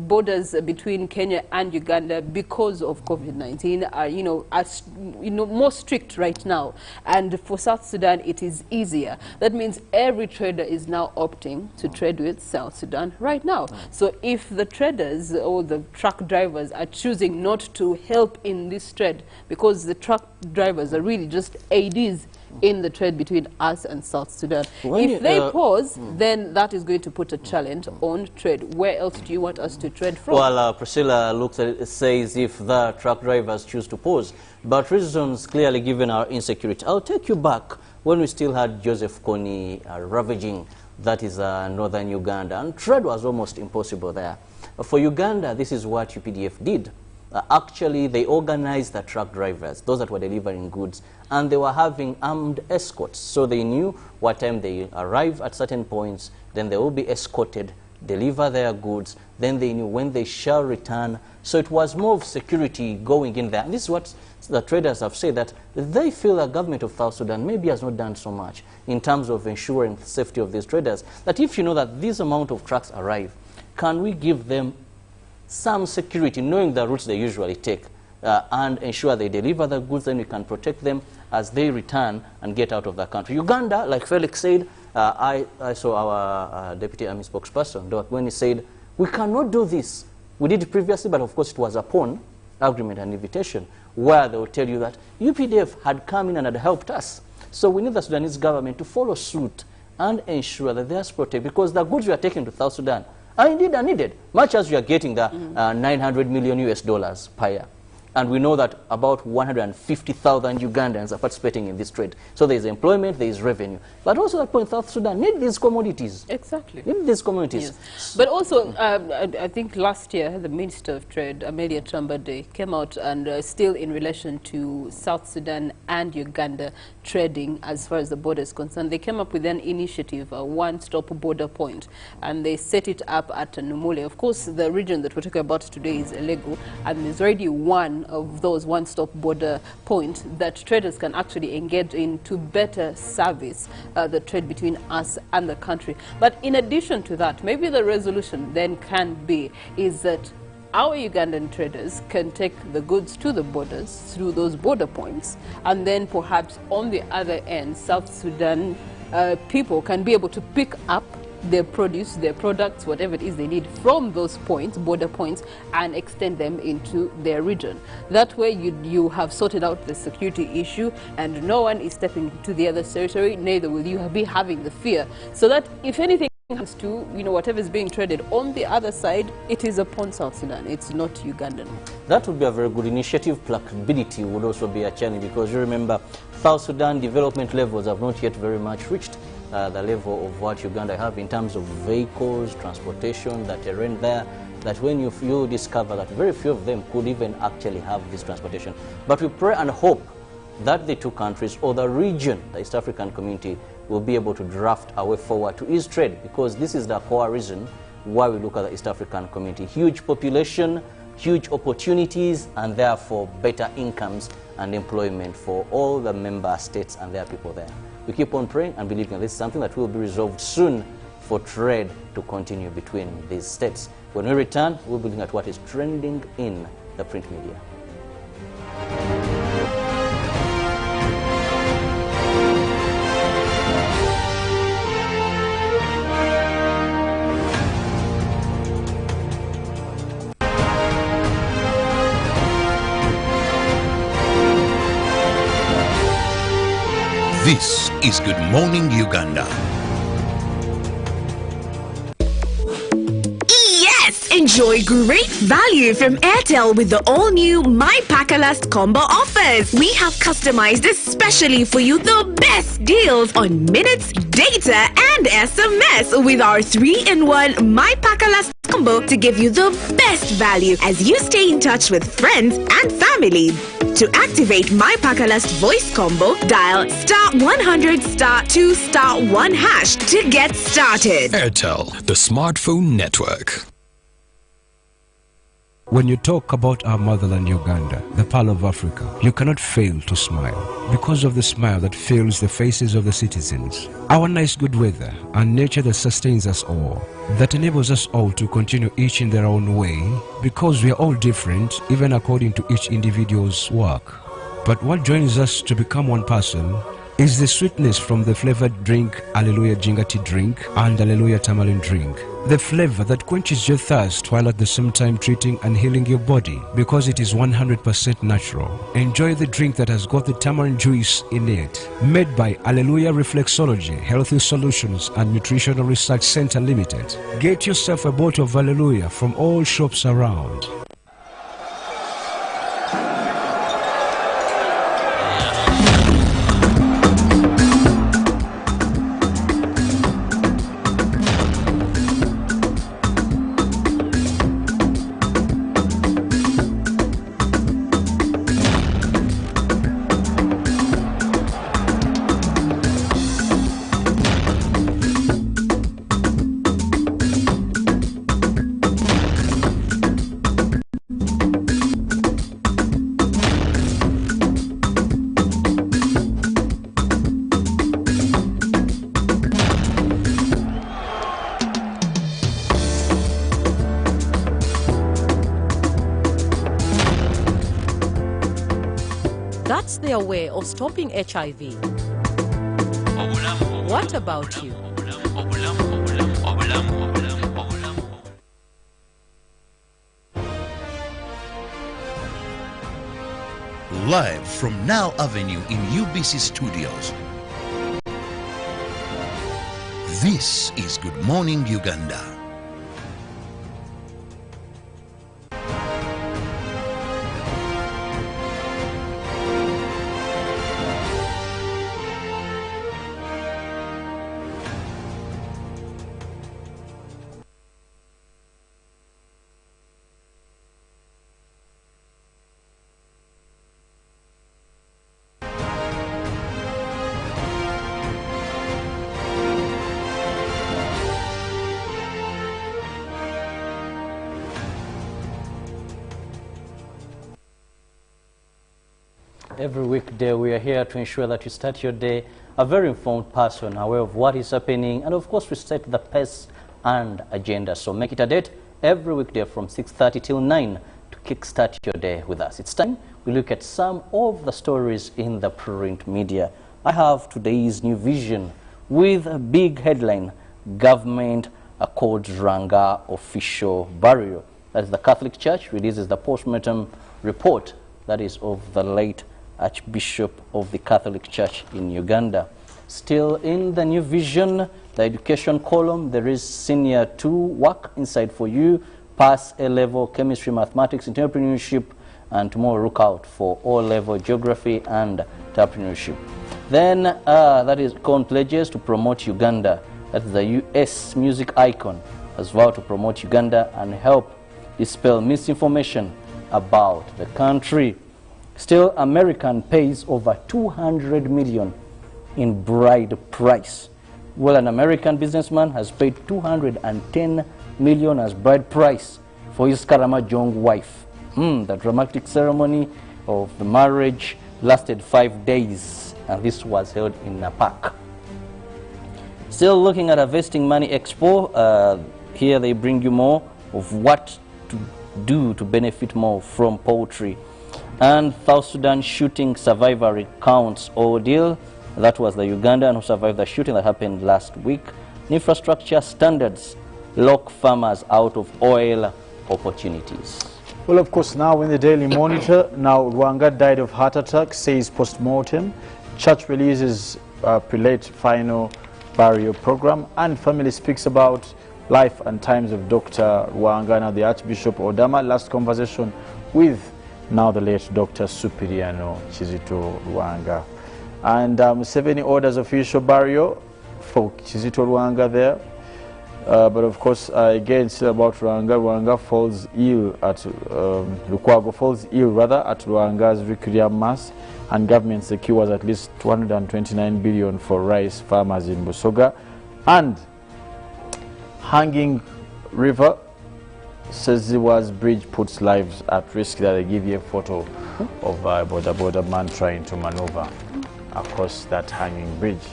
borders between Kenya and Uganda because of COVID-19 are, more strict right now, and for South Sudan it is easier. That means every trader is now opting to trade with South Sudan right now. So if the traders or the truck drivers are choosing not to help in this trade, because the truck drivers are really just ADs in the trade between us and South Sudan. If they pause, then that is going to put a challenge on trade. Where else do you want us to trade from? Well, Priscilla looks at it, says if the truck drivers choose to pause, but reasons clearly given our insecurity. I'll take you back when we still had Joseph Kony ravaging, that is northern Uganda, and trade was almost impossible there. For Uganda, this is what UPDF did. Actually, they organized the truck drivers, those that were delivering goods, and they were having armed escorts. So they knew what time they arrive at certain points, then they will be escorted, deliver their goods, then they knew when they shall return. So it was more of security going in there. And this is what the traders have said, that they feel the government of South Sudan maybe has not done so much in terms of ensuring the safety of these traders, that if you know that this amount of trucks arrive, can we give them some security, knowing the routes they usually take, and ensure they deliver the goods, then we can protect them as they return and get out of the country. Uganda, like Felix said, I saw our Deputy Army spokesperson, when he said, we cannot do this. We did it previously, but of course it was upon agreement and invitation, where they will tell you that UPDF had come in and had helped us. So we need the Sudanese government to follow suit and ensure that they are protected, because the goods we are taking to South Sudan are indeed needed, much as we are getting the $900 million US per year. And we know that about 150,000 Ugandans are participating in this trade. So there is employment, there is revenue. But also that point, South Sudan need these commodities. Exactly. Need these commodities. Yes. But also, I think last year, the Minister of Trade, Amelia Chambade, came out and still in relation to South Sudan and Uganda trading as far as the border is concerned, they came up with an initiative, a one-stop border point, and they set it up at Numule. Of course, the region that we're talking about today is Elegu, and there's already one of those one-stop border points that traders can actually engage in to better service the trade between us and the country. But in addition to that, maybe the resolution then can be is that our Ugandan traders can take the goods to the borders through those border points, and then perhaps on the other end, South Sudan people can be able to pick up their produce, their products, whatever it is they need from those points, border points, and extend them into their region. That way you have sorted out the security issue, and no one is stepping to the other territory, neither will you be having the fear. So that if anything to, you know, whatever is being traded on the other side, it is upon South Sudan. It's not Ugandan. That would be a very good initiative. Placability would also be a challenge, because you remember South Sudan development levels have not yet very much reached the level of what Uganda have in terms of vehicles, transportation, the terrain there, that when you discover that very few of them could even actually have this transportation. But we pray and hope that the two countries, or the region, the East African community, will be able to draft a way forward to ease trade, because this is the core reason why we look at the East African community. Huge population, huge opportunities, and therefore better incomes and employment for all the member states and their people there. We keep on praying and believing this is something that will be resolved soon for trade to continue between these states. When we return, we'll be looking at what is trending in the print media. This is Good Morning Uganda. Yes! Enjoy great value from Airtel with the all-new My Pakalast combo offers. We have customized especially for you the best deals on minutes, data, and SMS with our 3-in-1 My Pakalast combo to give you the best value as you stay in touch with friends and family. To activate My Pakalast voice combo, dial *100 *2 *1# to get started. Airtel, the smartphone network. When you talk about our motherland Uganda, the Pearl of Africa, you cannot fail to smile because of the smile that fills the faces of the citizens. Our nice good weather and nature that sustains us all, that enables us all to continue each in their own way, because we are all different even according to each individual's work. But what joins us to become one person is the sweetness from the flavored drink Alleluia Jingati drink and Alleluia Tamarind drink. The flavor that quenches your thirst while at the same time treating and healing your body, because it is 100% natural. Enjoy the drink that has got the tamarind juice in it. Made by Alleluia Reflexology, Healthy Solutions and Nutritional Research Center Limited. Get yourself a bottle of Alleluia from all shops around. That's their way of stopping HIV. What about you? Live from Now Avenue in UBC Studios. This is Good Morning Uganda. Every weekday we are here to ensure that you start your day a very informed person, aware of what is happening, and of course we set the pace and agenda. So make it a date every weekday from 6:30 till 9 to kickstart your day with us. It's time we look at some of the stories in the print media. I have today's New Vision with a big headline: Government accords Ranga official burial. That is, the Catholic Church releases the postmortem report, that is, of the late Archbishop of the Catholic Church in Uganda. Still in the New Vision, The education column, there is Senior 2 work inside for you, pass A-level chemistry, mathematics, entrepreneurship, and tomorrow look out for O-level geography and entrepreneurship. Then that is Con pledges to promote Uganda. That is the US music icon has vowed to promote Uganda and help dispel misinformation about the country. Still, American pays over 200 million in bride price. Well, an American businessman has paid 210 million as bride price for his Karamajong wife. The dramatic ceremony of the marriage lasted 5 days, and this was held in a park. Still looking at Harvesting Money Expo, here they bring you more of what to do to benefit more from poultry. And South Sudan shooting survivor recounts ordeal. That was the Ugandan who survived the shooting that happened last week. Infrastructure standards lock farmers out of oil opportunities. Well, of course, now in the Daily Monitor, now Rwanga died of heart attack, says post-mortem. Church releases prelate final burial program, and family speaks about life and times of Dr. Rwanga, now the Archbishop Odama. Last conversation with now the late Dr. Supiriano Chizito Rwanga. And 70 orders official burial for Chizito Rwanga there. But of course, again, still about Rwanga. Rwanga falls ill at Lukwago falls ill rather at Rwanga's Requiem Mass, and government secures at least 229 billion for rice farmers in Busoga. And Hanging River says Ziwa's bridge puts lives at risk. That they give you a photo of a border man trying to maneuver across that hanging bridge.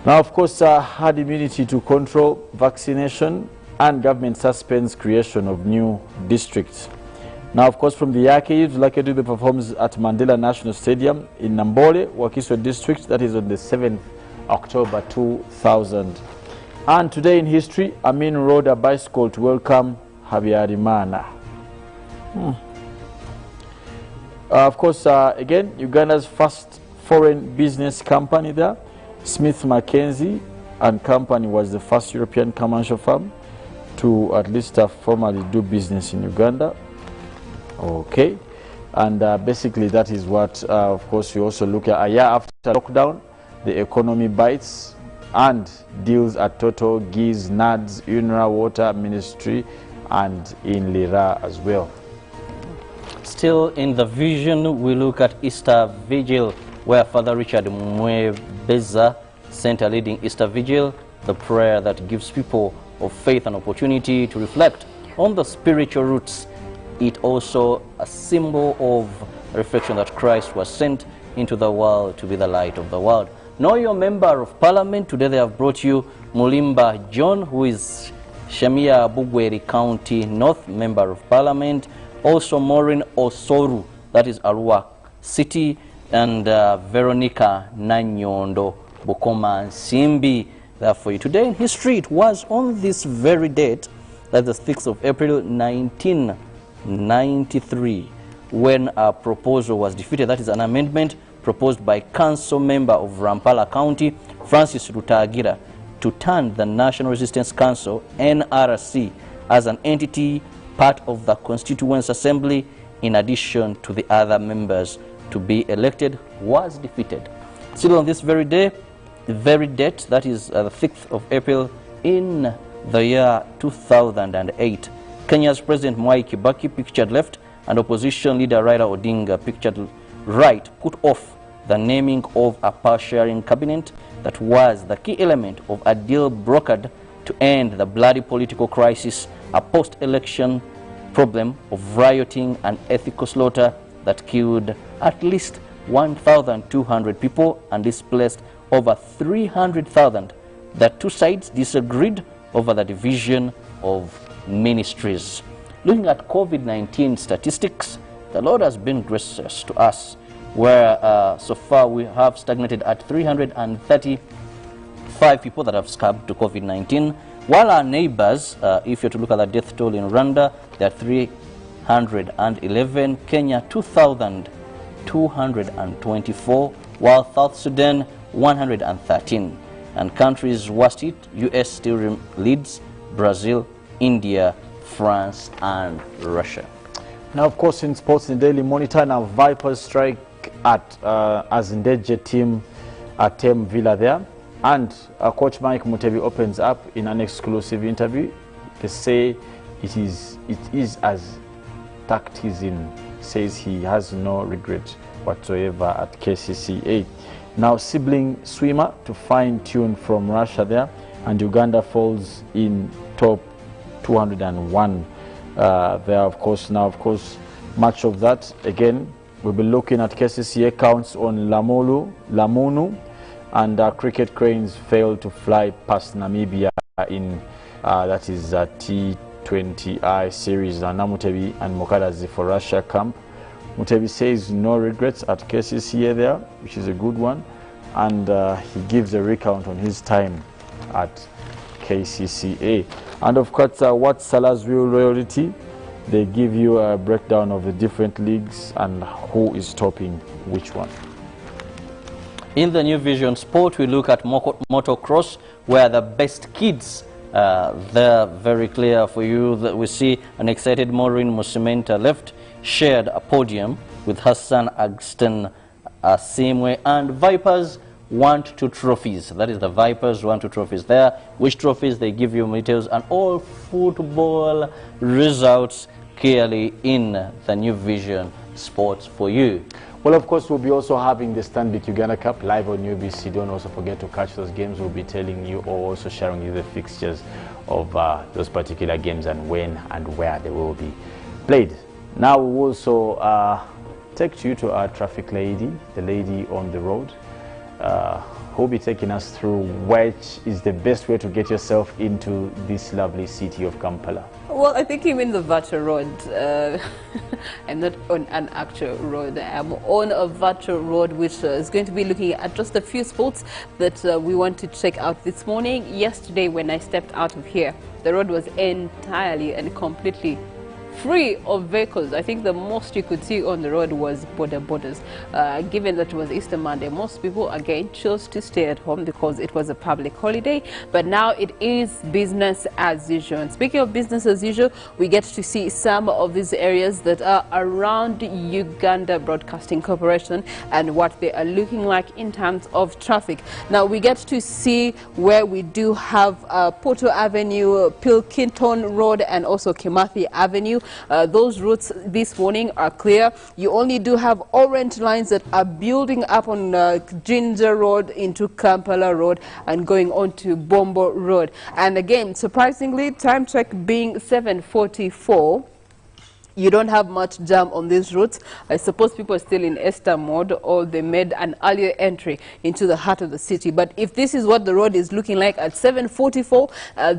Now, of course, herd immunity to control vaccination, and government suspends creation of new districts. Now, of course, from the archives, Lucky Dube performs at Mandela National Stadium in Nambole, Wakiso District. That is on the 7th October 2000. And today in history, Amin rode a bicycle to welcome Habyarimana. Of course, again, Uganda's first foreign business company there, Smith Mackenzie and Company, was the first European commercial firm to at least formally do business in Uganda. Okay, and basically that is what, of course, we also look at a year after lockdown, the economy bites, and deals at Total, Giz, NADS, UNRWA, Water Ministry, and in Lira as well. Still in the vision, we look at Easter Vigil, where Father Richard Mwebeza sent a leading Easter Vigil, the prayer that gives people of faith an opportunity to reflect on the spiritual roots. It also a symbol of reflection that Christ was sent into the world to be the light of the world. Know your member of parliament. Today they have brought you Mulimba John, who is Shamia Bugweri County North Member of Parliament. Also Maureen Osoru, that is Arua City, and Veronica Nanyondo Bukoma Simbi. Therefore, today in history, it was on this very date, that is the 6th of April 1993, when a proposal was defeated. That is an amendment proposed by Council Member of Rampala County, Francis Rutagira, to turn the National Resistance Council, NRC, as an entity part of the Constituent Assembly, in addition to the other members to be elected, was defeated. Still on this very day, the very date, that is the 6th of April in the year 2008, Kenya's President Mwai Kibaki, pictured left, and opposition leader Raila Odinga, pictured right, put off the naming of a power-sharing cabinet that was the key element of a deal brokered to end the bloody political crisis, a post-election problem of rioting and ethical slaughter that killed at least 1,200 people and displaced over 300,000. The two sides disagreed over the division of ministries. Looking at COVID-19 statistics, the Lord has been gracious to us, where so far we have stagnated at 335 people that have succumbed to COVID-19, while our neighbors, if you're to look at the death toll in Rwanda, they are 311, Kenya 2,224, while South Sudan 113. And countries worst hit, US still leads, Brazil, India, France, and Russia. Now, of course, in sports, in Daily Monitor, now Vipers strike at Azindeje team at Tem Villa there. And Coach Mike Mutebi opens up in an exclusive interview. They say it is as tactizing, says he has no regret whatsoever at KCCA. Now, sibling swimmer to fine-tune from Russia there, and Uganda falls in top 201 there, of course. Now, of course, much of that, again, we'll be looking at KCCA counts on Lamunu, and cricket cranes failed to fly past Namibia in, that is T20I series, Namutebi and Mokadazi for Russia camp. Mutebi says no regrets at KCCA there, which is a good one, and he gives a recount on his time at KCCA. And of course, what's Salah's real loyalty? They give you a breakdown of the different leagues and who is topping which one. In the New Vision Sport, we look at motocross, where the best kids, they're very clear for you. That we see an excited Maureen Musimenta left, shared a podium with her son Agston Simwe, and Vipers want 2 trophies. That is, the Vipers want 2 trophies there. Which trophies? They give you details and all football results clearly in the New Vision Sports for you. Well, of course, we'll be also having the Stanbic Uganda Cup live on UBC. Don't also forget to catch those games. We'll be telling you or also sharing you the fixtures of those particular games and when and where they will be played. Now, we'll also take you to our traffic lady, the lady on the road, who will be taking us through which is the best way to get yourself into this lovely city of Kampala. Well, I think you mean the virtual road. I'm not on an actual road. I'm on a virtual road, which is going to be looking at just a few spots that we want to check out this morning. Yesterday, when I stepped out of here, the road was entirely and completely free of vehicles. I think the most you could see on the road was borders. Given that it was Easter Monday, most people again chose to stay at home because it was a public holiday, but now it is business as usual. And speaking of business as usual, we get to see some of these areas that are around Uganda Broadcasting Corporation and what they are looking like in terms of traffic. Now we get to see where we do have Porto Avenue, Pilkington Road, and also Kimathi Avenue. Those routes this morning are clear. You only do have orange lines that are building up on Jinja Road into Kampala Road and going on to Bombo Road. And again, surprisingly, time check being 7:44. You don't have much jam on these routes. I suppose people are still in Esther mode, or they made an earlier entry into the heart of the city. But if this is what the road is looking like at 7:44,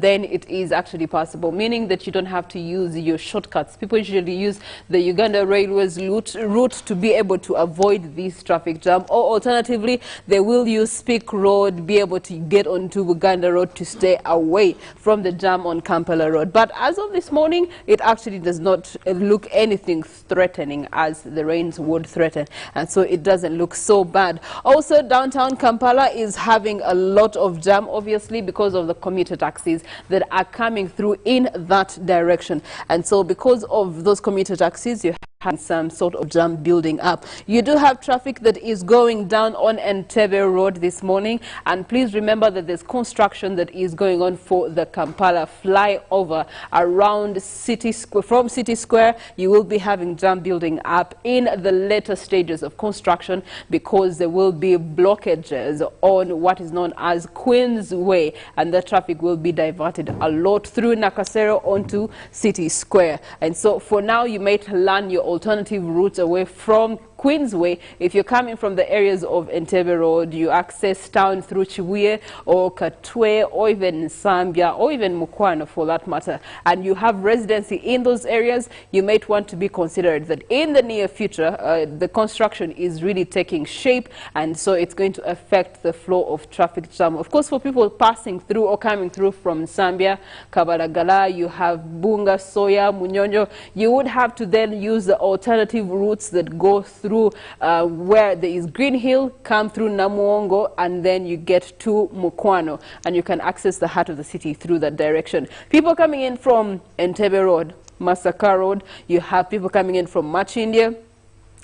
then it is actually possible, meaning that you don't have to use your shortcuts. People usually use the Uganda Railways route to be able to avoid this traffic jam, or alternatively, they will use Speak Road, be able to get onto Uganda Road to stay away from the jam on Kampala Road. But as of this morning, it actually does not look anything threatening as the rains would threaten, and so it doesn't look so bad. Also, downtown Kampala is having a lot of jam, obviously because of the commuter taxis that are coming through in that direction, and so because of those commuter taxis, you have some sort of jam building up. You do have traffic that is going down on Entebbe Road this morning, and please remember that there's construction that is going on for the Kampala flyover around City Square. From City Square, you will be having jam building up in the later stages of construction because there will be blockages on what is known as Queen's Way, and the traffic will be diverted a lot through Nakasero onto City Square. And so for now, you might learn your alternative routes away from Queensway. If you're coming from the areas of Entebbe Road, you access town through Chibuye or Katwe or even Sambia or even Mukwano for that matter, and you have residency in those areas, you might want to be considered that in the near future the construction is really taking shape, and so it's going to affect the flow of traffic jam. Of course, for people passing through or coming through from Sambia, Kabalagala, you have Bunga, Soya, Munyonyo, you would have to then use the alternative routes that go through through where there is Green Hill, come through Namuongo, and then you get to Mukwano, and you can access the heart of the city through that direction. People coming in from Entebbe Road, Masaka Road, you have people coming in from Machindia,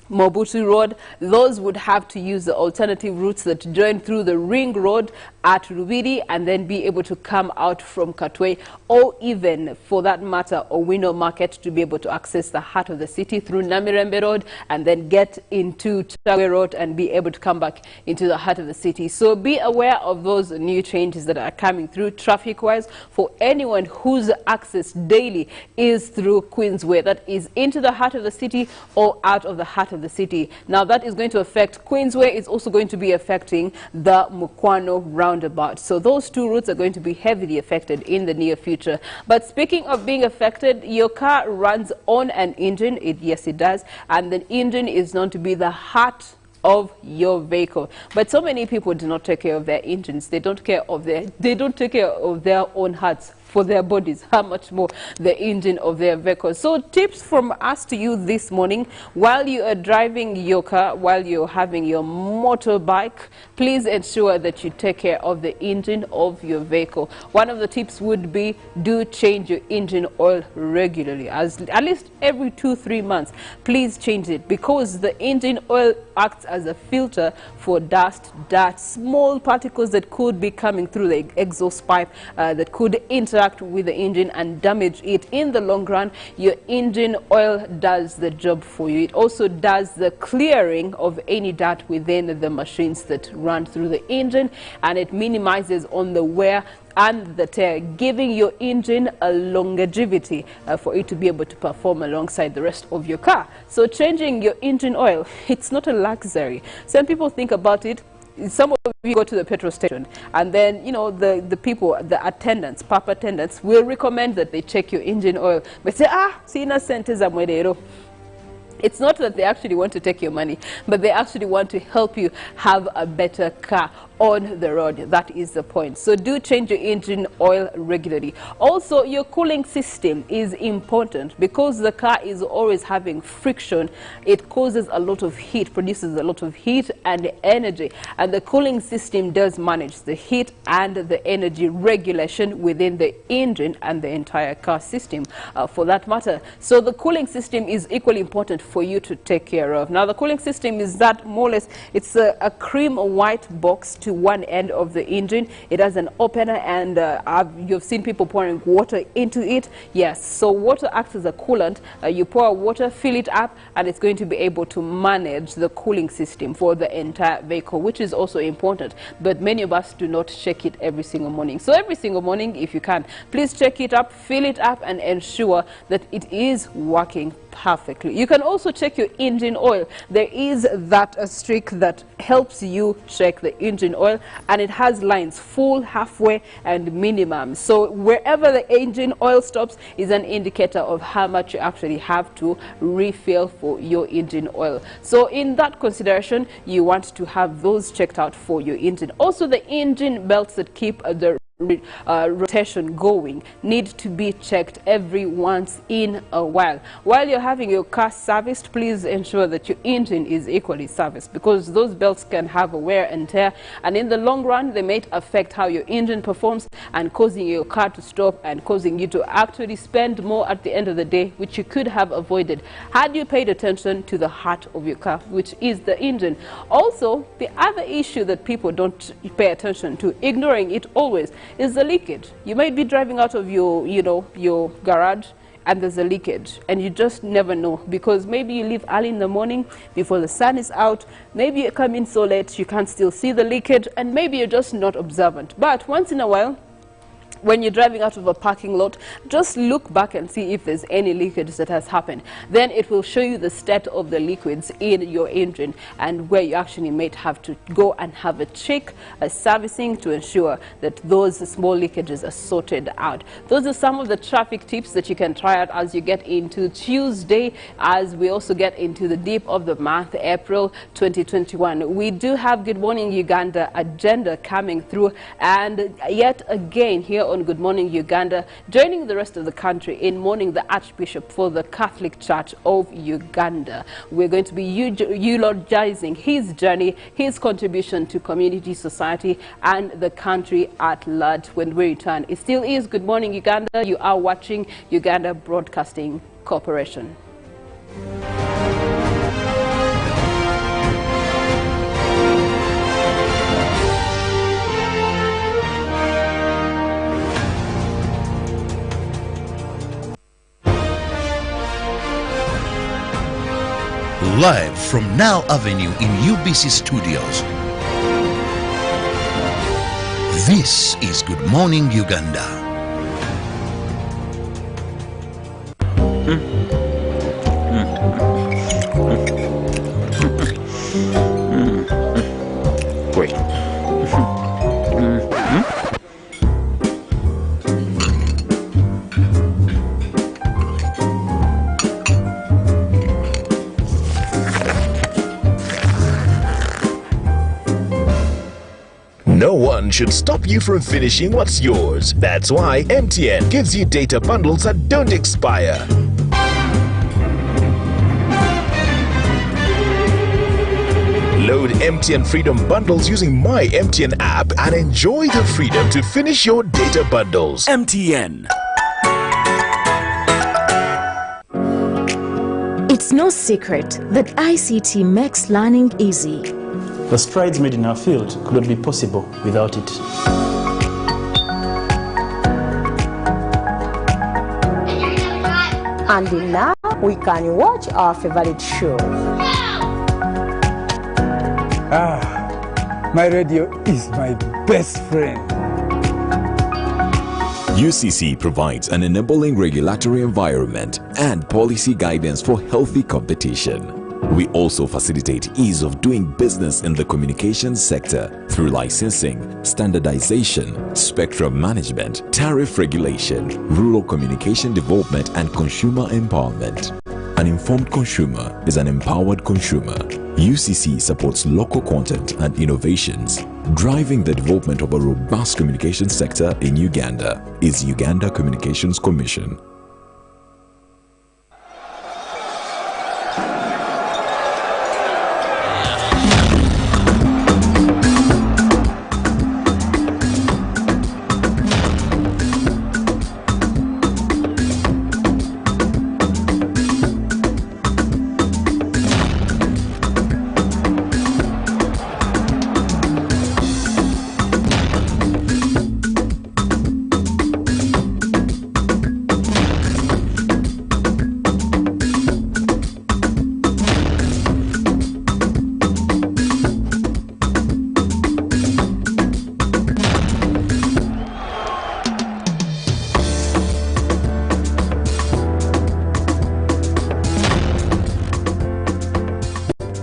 Mobutu Road, those would have to use the alternative routes that join through the Ring Road at Rubiri and then be able to come out from Katwe, or even, for that matter, Owino Market, to be able to access the heart of the city through Namirembe Road and then get into Chagwe Road and be able to come back into the heart of the city. So be aware of those new changes that are coming through traffic-wise for anyone whose access daily is through Queensway, that is into the heart of the city or out of the heart of the city. Now that is going to affect Queensway. It's also going to be affecting the Mukwano roundabout. So those two routes are going to be heavily affected in the near future. But speaking of being affected, your car runs on an engine. Yes, it does. And the engine is known to be the heart of your vehicle. But so many people do not take care of their engines. They don't take care of their own hearts for their bodies, how much more the engine of their vehicle. So tips from us to you this morning: while you are driving your car, while you're having your motorbike, please ensure that you take care of the engine of your vehicle. One of the tips would be, do change your engine oil regularly, at least every 2-3 months. Please change it, because the engine oil acts as a filter for dust, small particles that could be coming through the exhaust pipe that could interact with the engine and damage it. In the long run, your engine oil does the job for you. It also does the clearing of any dirt within the machines that run through the engine, and it minimizes on the wear and the tear, giving your engine a longevity for it to be able to perform alongside the rest of your car. So changing your engine oil, it's not a luxury. Some people think about it. Some of you go to the petrol station, and then, you know, the people, the attendants, pub attendants, will recommend that they check your engine oil. But say, sina sente za mwerero. It's not that they actually want to take your money, but they actually want to help you have a better car on the road. That is the point. So do change your engine oil regularly. Also, your cooling system is important, because the car is always having friction. It causes a lot of heat, produces a lot of heat and energy, and the cooling system does manage the heat and the energy regulation within the engine and the entire car system for that matter. So the cooling system is equally important for you to take care of. Now the cooling system is that, more or less, it's a cream white box to one end of the engine. It has an opener, and you've seen people pouring water into it. Yes, so water acts as a coolant. You pour water, fill it up, and it's going to be able to manage the cooling system for the entire vehicle, which is also important. But many of us do not check it every single morning. So every single morning, if you can, please check it up, fill it up, and ensure that it is working perfectly. You can also check your engine oil. There is that streak that helps you check the engine oil, and it has lines: full, halfway, and minimum. So wherever the engine oil stops is an indicator of how much you actually have to refill for your engine oil. So in that consideration, you want to have those checked out for your engine. Also, the engine belts that keep the rotation going need to be checked every once in a while. While you're having your car serviced, please ensure that your engine is equally serviced, because those belts can have a wear and tear, and in the long run they may affect how your engine performs, and causing your car to stop and causing you to actually spend more at the end of the day, which you could have avoided had you paid attention to the heart of your car, which is the engine. Also, the other issue that people don't pay attention to, ignoring it always, is the leakage. You might be driving out of your garage, and there's a leakage, and you just never know, because maybe you leave early in the morning before the sun is out, maybe you come in so late you can't still see the leakage, and maybe you're just not observant. But once in a while, when you're driving out of a parking lot, just look back and see if there's any leakage that has happened. Then it will show you the state of the liquids in your engine, and where you actually might have to go and have a check, a servicing, to ensure that those small leakages are sorted out. Those are some of the traffic tips that you can try out as you get into Tuesday, as we also get into the deep of the month, April 2021. We do have Good Morning Uganda agenda coming through, and yet again here on Good Morning Uganda, joining the rest of the country in mourning the Archbishop for the Catholic Church of Uganda. We're going to be eulogizing his journey, his contribution to community, society, and the country at large when we return. It still is Good Morning Uganda. You are watching Uganda Broadcasting Corporation. Live from Now Avenue in UBC Studios. This is Good Morning Uganda. Wait. No one should stop you from finishing what's yours. That's why MTN gives you data bundles that don't expire. Load MTN Freedom bundles using my MTN app and enjoy the freedom to finish your data bundles. MTN. It's no secret that ICT makes learning easy. The strides made in our field could not be possible without it. And now we can watch our favorite show. My radio is my best friend. UCC provides an enabling regulatory environment and policy guidance for healthy competition. We also facilitate ease of doing business in the communications sector through licensing, standardization, spectrum management, tariff regulation, rural communication development, and consumer empowerment. An informed consumer is an empowered consumer. UCC supports local content and innovations. Driving the development of a robust communication sector in Uganda is Uganda Communications Commission.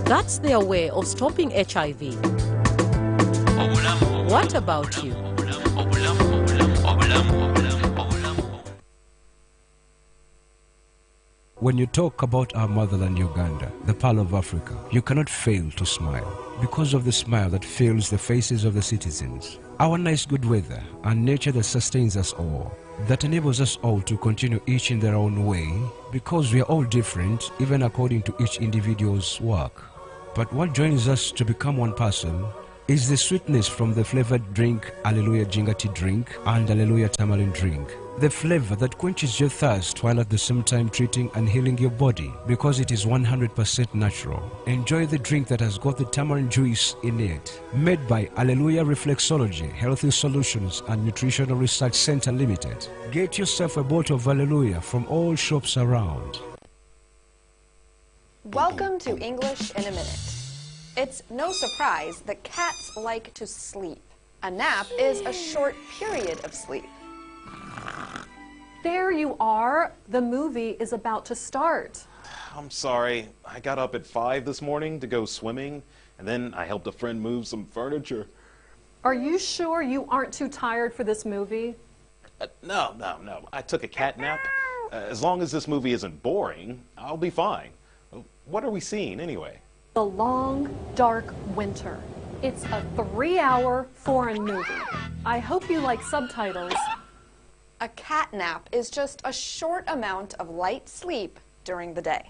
That's their way of stopping HIV. What about you? When you talk about our motherland Uganda, the pearl of Africa, you cannot fail to smile because of the smile that fills the faces of the citizens. Our nice good weather and nature that sustains us all, that enables us all to continue each in their own way because we are all different even according to each individual's work. But what joins us to become one person is the sweetness from the flavored drink Alleluia Ginger Tea drink and Alleluia Tamarind drink. The flavor that quenches your thirst while at the same time treating and healing your body because it is 100% natural. Enjoy the drink that has got the tamarind juice in it. Made by Alleluia Reflexology, Healthy Solutions and Nutritional Research Center Limited. Get yourself a bottle of Alleluia from all shops around. Welcome to English in a Minute. It's no surprise that cats like to sleep. A nap is a short period of sleep. There you are. The movie is about to start. I'm sorry. I got up at 5 this morning to go swimming, and then I helped a friend move some furniture. Are you sure you aren't too tired for this movie? No. I took a cat nap. As long as this movie isn't boring, I'll be fine. What are we seeing anyway? The Long Dark Winter. It's a 3-hour foreign movie. I hope you like subtitles. A cat nap is just a short amount of light sleep during the day.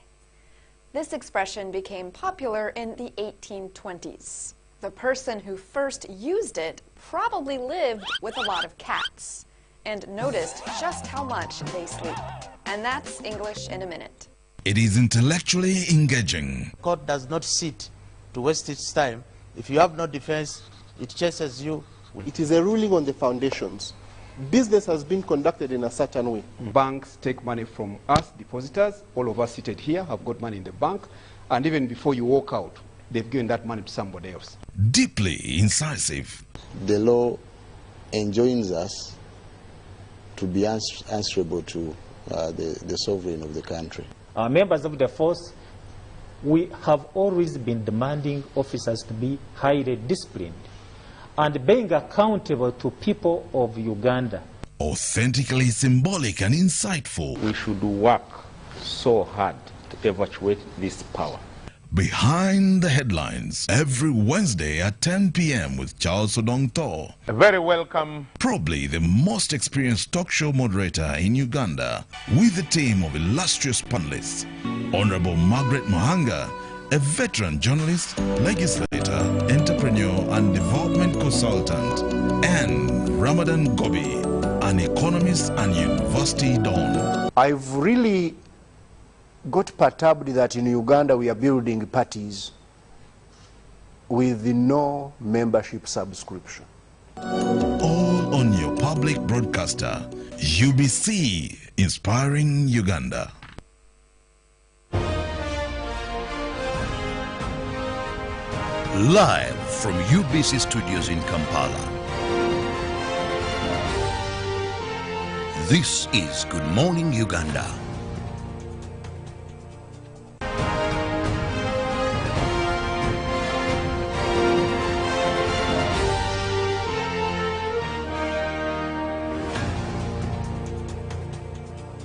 This expression became popular in the 1820s. The person who first used it probably lived with a lot of cats and noticed just how much they sleep. And that's English in a minute. It is intellectually engaging. Court does not sit to waste its time. If you have no defense, it chases you. It is a ruling on the foundations. Business has been conducted in a certain way. Banks take money from us, depositors. All of us seated here have got money in the bank. And even before you walk out, they've given that money to somebody else. Deeply incisive. The law enjoins us to be answerable to the sovereign of the country. Members of the force, we have always been demanding officers to be highly disciplined and being accountable to people of Uganda. Authentically symbolic and insightful. We should work so hard to evacuate this power. Behind the Headlines, every Wednesday at 10 p.m. with Charles Odongto. A very welcome. Probably the most experienced talk show moderator in Uganda, with a team of illustrious panelists. Honorable Margaret Mahanga, a veteran journalist, legislator, entrepreneur and development consultant, and Ramadan Gobi, an economist and university don. I've really got perturbed that in Uganda we are building parties with no membership subscription. All on your public broadcaster, UBC, inspiring Uganda. Live from UBC Studios in Kampala. This is Good Morning Uganda.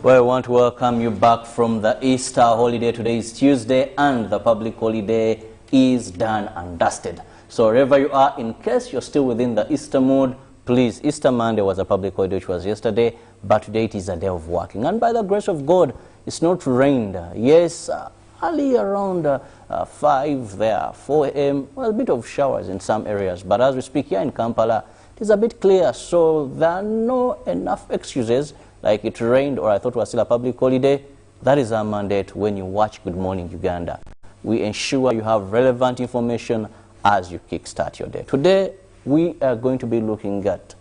Well, I want to welcome you back from the Easter holiday. Today is Tuesday and the public holiday is done and dusted. So wherever you are, in case you're still within the Easter mood, please, Easter Monday was a public holiday, which was yesterday, but today it is a day of working. And by the grace of God, it's not rained. Yes, early around 5 there, 4 a.m., well, a bit of showers in some areas. But as we speak here in Kampala, it is a bit clear, so there are no enough excuses like it rained or I thought it was still a public holiday. That is our mandate when you watch Good Morning Uganda. We ensure you have relevant information as you kickstart your day. Today, we are going to be looking at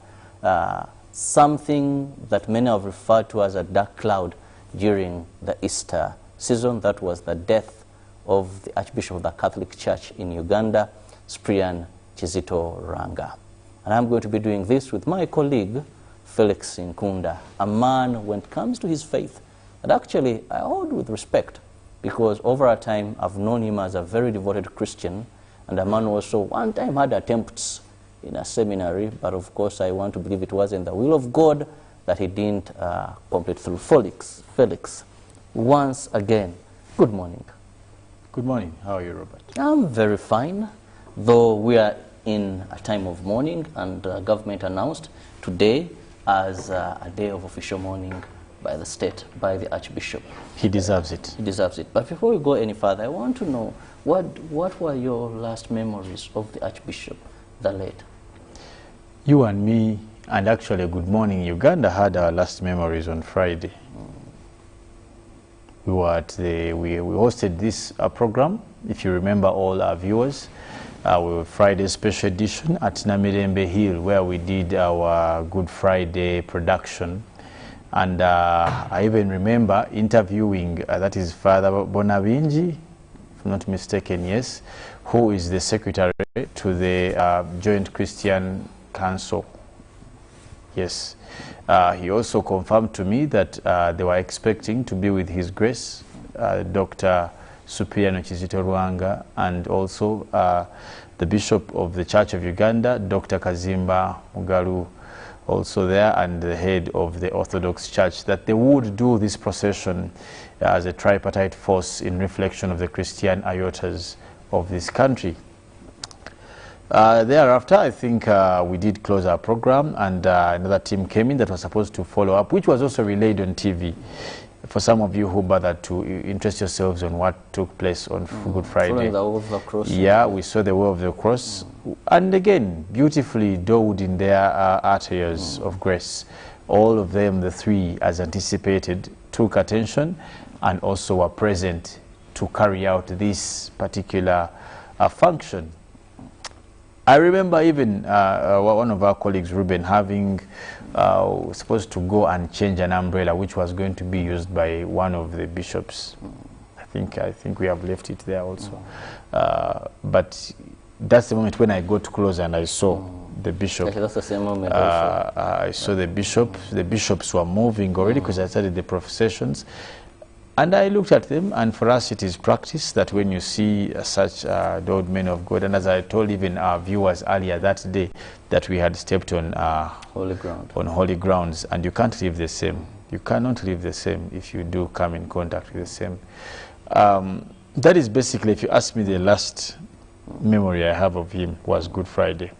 something that many have referred to as a dark cloud during the Easter season. That was the death of the Archbishop of the Catholic Church in Uganda, Cyprian Kizito Ranga. And I'm going to be doing this with my colleague, Felix Nkunda, a man, when it comes to his faith, that actually I hold with respect, because over a time I've known him as a very devoted Christian, and a man who also one time had attempts in a seminary, but of course I want to believe it was in the will of God that he didn't complete through. Felix, once again, good morning. Good morning. How are you, Robert? I'm very fine, though we are in a time of mourning, and government announced today as a day of official mourning by the state, by the Archbishop. He deserves it. He deserves it. But before we go any further, I want to know, what were your last memories of the Archbishop, the late? You and me, and actually Good Morning Uganda, had our last memories on Friday. We were at we hosted this program, if you remember, all our viewers. We were Friday special edition at Namirembe Hill, where we did our Good Friday production. And I even remember interviewing, that is Father Bonabinji, if I'm not mistaken, yes, who is the secretary to the Joint Christian Council. Yes. He also confirmed to me that they were expecting to be with His Grace, Dr. Cyprian Kizito Rwanga, and also the Bishop of the Church of Uganda, Dr. Kazimba Mugalu, also there, and the head of the Orthodox Church, that they would do this procession as a tripartite force in reflection of the Christian iotas of this country. Thereafter, I think we did close our program, and another team came in that was supposed to follow up, which was also relayed on TV. For some of you who bothered to interest yourselves on what took place on Good Friday. The way of the cross. Yeah, we saw the way of the cross. And again, beautifully dawed in their arteries of grace. All of them, the three, as anticipated, took attention and also were present to carry out this particular function. I remember even one of our colleagues, Ruben, having supposed to go and change an umbrella which was going to be used by one of the bishops. I think we have left it there also. But that's the moment when I got close and I saw the bishop. Actually, that's the same moment also. I saw the bishop. The bishops were moving already because I started the processions. And I looked at them, and for us it is practice that when you see such adored men of God, and as I told even our viewers earlier that day, that we had stepped on holy ground. On holy grounds, and you can't live the same. You cannot live the same if you do come in contact with the same. That is basically, if you ask me, the last memory I have of him was Good Friday.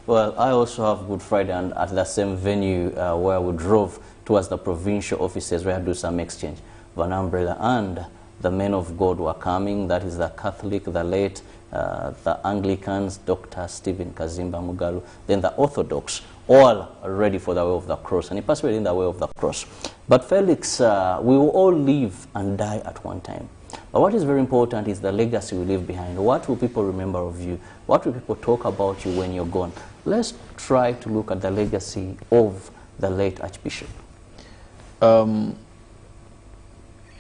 Well, I also have Good Friday, and at the same venue where we drove towards the provincial offices where I do some exchange of an umbrella, and the men of God were coming. That is the Catholic, the late, the Anglicans, Dr. Stephen Kazimba Mugalu, then the Orthodox, all ready for the way of the cross, and he passed away in the way of the cross. But Felix, we will all live and die at one time. But what is very important is the legacy we leave behind. What will people remember of you? What will people talk about you when you're gone? Let's try to look at the legacy of the late Archbishop.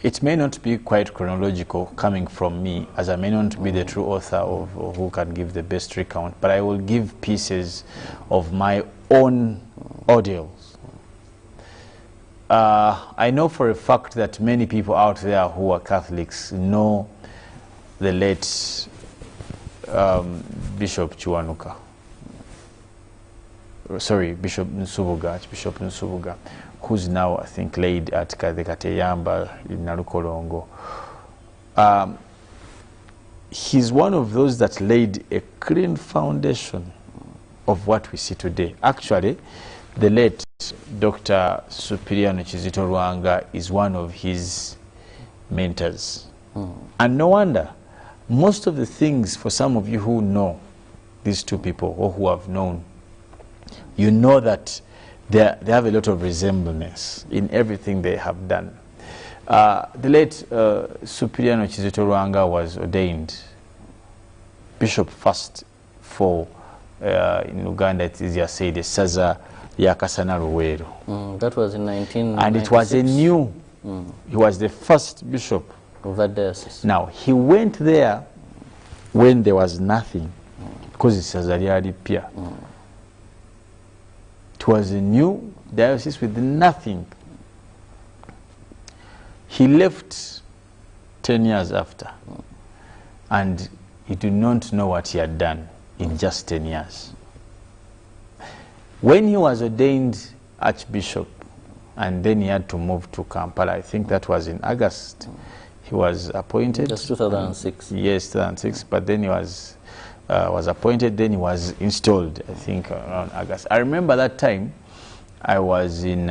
It may not be quite chronological coming from me, as I may not be the true author of who can give the best recount, but I will give pieces of my own audios. I know for a fact that many people out there who are Catholics know the late Bishop Chiwanuka. Sorry, Bishop Nsubuga, Archbishop Nsubuga, who's now, I think, laid at Kadekateyamba in Narukolongo. He's one of those that laid a clean foundation of what we see today. Actually, the late Dr. Superiano Chizito Rwanga is one of his mentors. And no wonder, most of the things, for some of you who know these two people, or who have known, you know that they have a lot of resemblance in everything they have done. The late Superiano Chizito Rwanga was ordained Bishop first for, in Uganda, it is easier said, the Saza Yakasana Ruweru. That was in 1996. And it was a new, he was the first bishop of that diocese. Now, he went there when there was nothing, because it's Saza Pia. It was a new diocese with nothing. He left 10 years after, and he did not know what he had done in just 10 years. When he was ordained Archbishop, and then he had to move to Kampala, I think that was in August, he was appointed. That's 2006. Yes, 2006, but then he was appointed, then he was installed, I think, around August. I remember that time I was in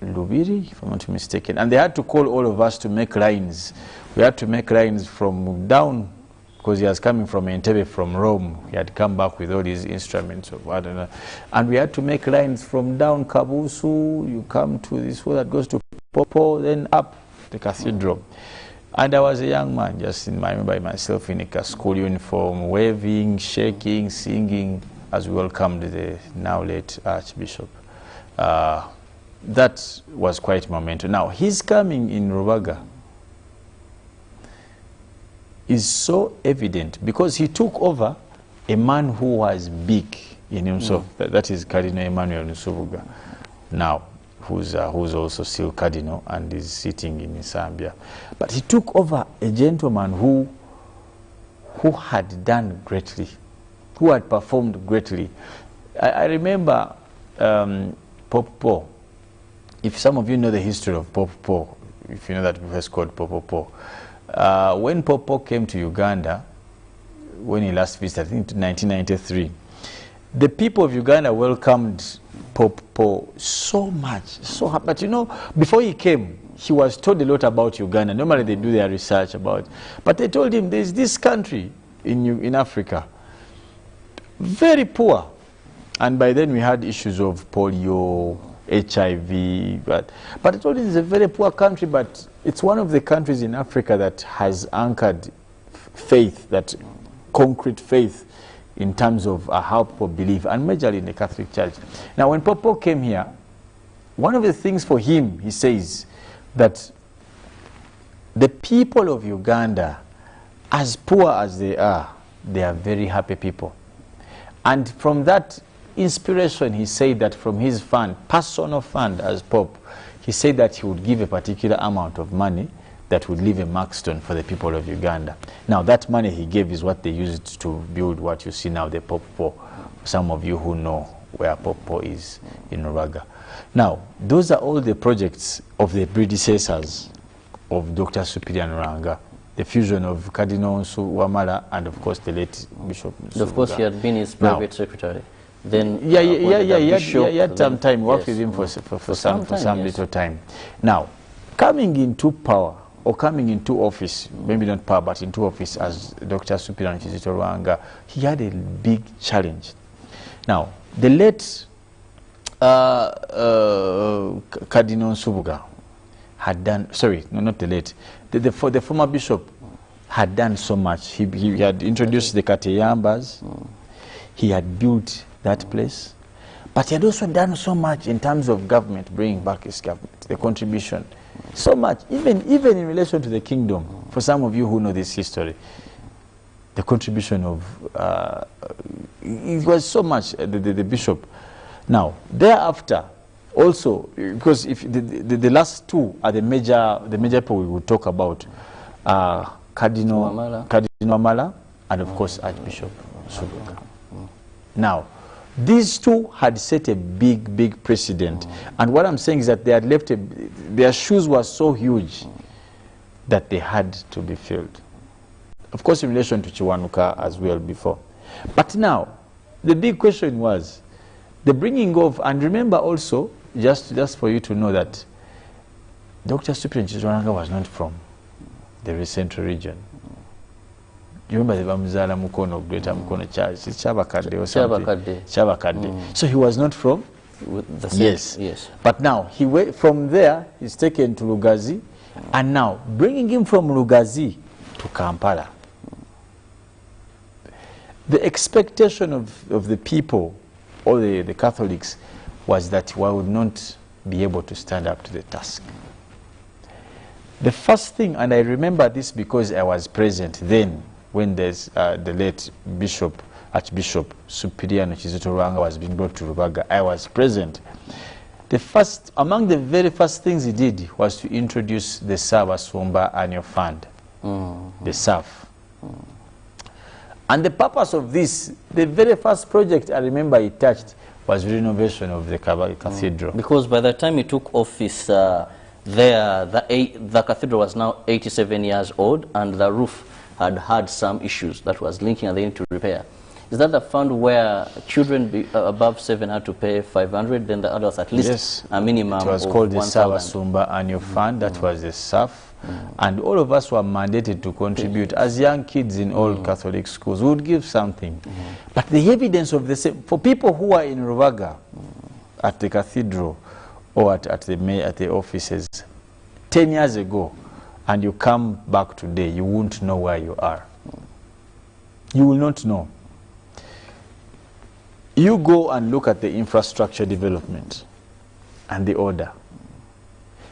Lubiri, if I'm not mistaken, and they had to call all of us to make lines. We had to make lines from down, because he was coming from Entebbe, from Rome. He had come back with all these instruments of, I don't know, and we had to make lines from down Kabusu, you come to this one that goes to Popo, then up the cathedral. And I was a young man, just in my, by myself in a school uniform, waving, shaking, singing, as we welcomed the now late Archbishop. That was quite momentous. Now, his coming in Rubaga is so evident because he took over a man who was big in himself. That is Cardinal Emmanuel Nsubuga, now, who's also still Cardinal and is sitting in Zambia. But he took over a gentleman who had done greatly, who had performed greatly. I remember Pope Paul. If some of you know the history of Pope Paul, if you know that he was called Pope Paul, when Pope Paul came to Uganda, when he last visited, I think in 1993. The people of Uganda welcomed Pope Paul so much, so happy. But you know, before he came, he was told a lot about Uganda. Normally they do their research about, but they told him there's this country in Africa, very poor. And by then we had issues of polio, HIV, but I told him it's a very poor country, but it's one of the countries in Africa that has anchored faith, that concrete faith in terms of how people believe, and majorly in the Catholic Church. Now when Pope Paul came here, one of the things for him, he says that the people of Uganda, as poor as they are very happy people. And from that inspiration, he said that from his fund, personal fund as Pope, he said that he would give a particular amount of money that would leave a markstone for the people of Uganda. Now that money he gave is what they used to build what you see now, the Pope Paul. Some of you who know where Pope Paul is in Rubaga. Now, those are all the projects of the predecessors of Dr. Cyprian Rwanga. The fusion of Cardinal Wamala and of course the late Bishop Nsubuga. Of course he had been his private secretary. Then he had some time, worked with him for some little time. Now, coming into power, or coming into office, maybe not power, but into office as Dr. Cyprian Rwanga, he had a big challenge. Now, the late Cardinal Nsubuga had done, sorry, no, not the late, the former bishop had done so much. He had introduced the Kateyambas, he had built that place, but he had also done so much in terms of government, bringing back his government, the contribution. So much, even in relation to the kingdom, for some of you who know this history, the contribution of, it was so much, the bishop. Now, thereafter, also, because if the last two are the major people we will talk about, Cardinal Wamala and of course Archbishop Nsubuga. Now, these two had set a big precedent. And what I'm saying is that they had left, their shoes were so huge that they had to be filled. Of course, in relation to Chiwanuka as well before. But now, the big question was the bringing of, and remember also, just for you to know that Dr. Cyprian Rwanga was not from the central region. You remember the Bamuzala Mukono, Greater Mukono Church, it's Chabakadde or something. Chabakadde. So he was not from? The same, yes. But now, from there, he's taken to Lugazi, and now, bringing him from Lugazi to Kampala. The expectation of the people, or the Catholics, was that we would not be able to stand up to the task. The first thing, and I remember this because I was present then, when there's the late Archbishop Cyprian Rwanga was being brought to Rubaga, I was present. Among the very first things he did was to introduce the Savasumba Annual Fund, the SAF. And the purpose of this, the very first project I remember he touched was renovation of the cathedral. Because by the time he took office the cathedral was now 87 years old, and the roof had some issues that was linking and they need to repair. Is that the fund where children above 7 had to pay 500, then the others at least a minimum of 1,000? It was called the Savasumba Annual Fund, that was the SAF. And all of us were mandated to contribute. As young kids in all Catholic schools, we would give something. But the evidence of the same, for people who are in Rubaga, at the cathedral, or at the offices, 10 years ago, and you come back today, you won't know where you are. You will not know. You go and look at the infrastructure development and the order.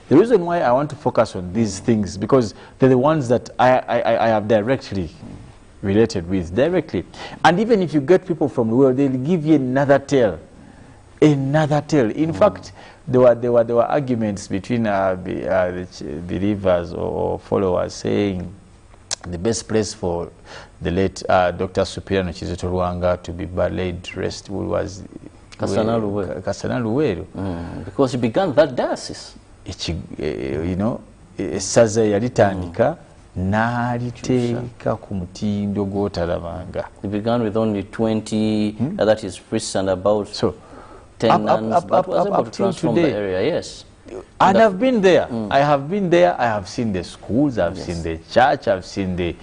The reason why I want to focus on these things, because they're the ones that I have directly related with, directly. And even if you get people from the world, they'll give you another tale. Another tale. In fact, there were arguments between the believers or followers saying the best place for the late Dr. Cyprian Rwanga to be laid to rest was Kasana Luweru. Because he began that diocese. You know, esaza yalitandika n'aliteeka ku mutindo gw'otalabanga. It began with only 20, that is priests and about 10 nuns, but was able to transform the area, yes. And I've been there. I have been there. I have seen the schools. I've seen the church. I've seen the,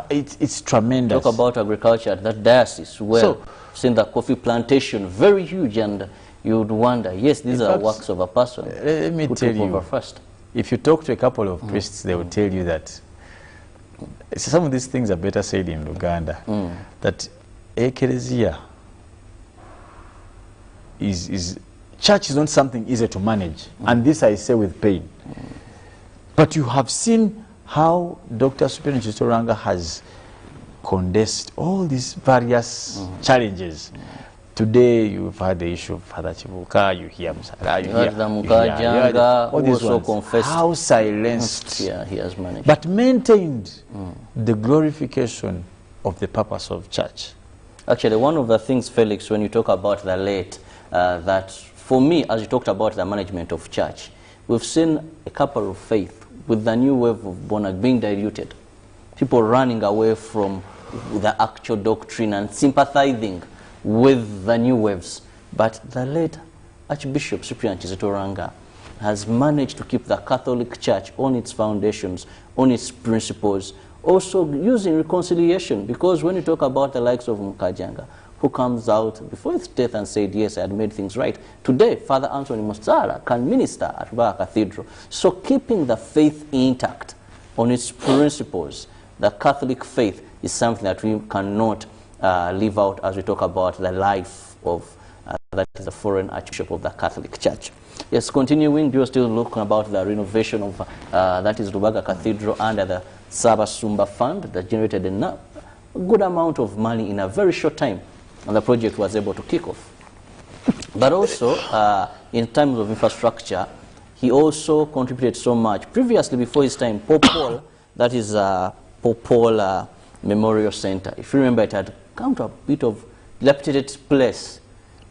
it's tremendous. Talk about agriculture at that diocese. Well, seen the coffee plantation, very huge, and you would wonder, yes, these are works of a person. Let me tell you, first. If you talk to a couple of priests, they will tell you that some of these things are better said in Uganda. That ecclesia is church is not something easy to manage, and this I say with pain. But you have seen how Dr. Superior Chitoranga has condensed all these various challenges. Today you've had the issue of Father Chibuka, you hear Musara, you hear all these ones. How silenced he has managed, but maintained the glorification of the purpose of church. Actually, one of the things, Felix, when you talk about the late, that for me, as you talked about the management of church, we've seen a couple of faith with the new wave of Bonag being diluted. People running away from the actual doctrine and sympathizing with the new waves. But the late Archbishop Cyprian Chitoranga has managed to keep the Catholic Church on its foundations, on its principles, also using reconciliation. Because when you talk about the likes of Mukajanga, who comes out before his death and said, yes, I had made things right. Today, Father Anthony Mostara can minister at Rubaga Cathedral. So keeping the faith intact on its principles, the Catholic faith is something that we cannot leave out as we talk about the life of that is the foreign Archbishop of the Catholic Church. Yes, continuing, you're still looking about the renovation of that is Rubaga Cathedral under the Sabasumba Fund that generated a good amount of money in a very short time. And the project was able to kick off. But also, in terms of infrastructure, he also contributed so much. Previously, before his time, Pope Paul, that is Pope Paul Memorial Center, if you remember, it had come to a bit of dilapidated place.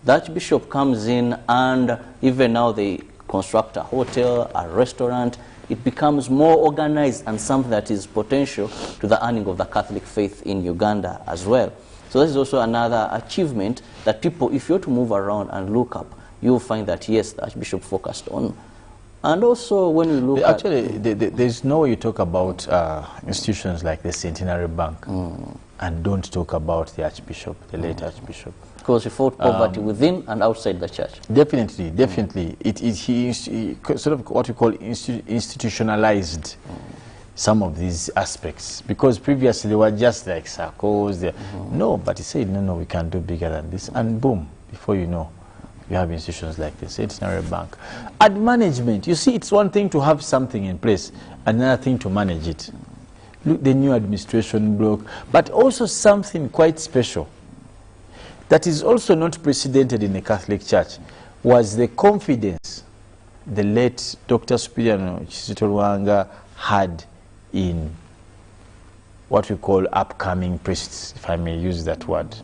The Archbishop comes in, and even now they construct a hotel, a restaurant. It becomes more organized and something that is potential to the earning of the Catholic faith in Uganda as well. So this is also another achievement that people, if you're to move around and look up, you'll find that, yes, the Archbishop focused on. And also when you look there's no way you talk about institutions like the Centenary Bank and don't talk about the Archbishop, the late Archbishop. Because he fought poverty within and outside the church. Definitely, definitely. He sort of what we call institutionalized some of these aspects, because previously they were just like circles. No, but he said, no, we can do bigger than this, and boom, before you know, you have institutions like the Centenary Bank. And management, you see, it's one thing to have something in place, another thing to manage it. Look, the new administration block, but also something quite special that is also not precedented in the Catholic Church was the confidence the late Dr. Superior Chitoranga had in what we call upcoming priests, if I may use that word,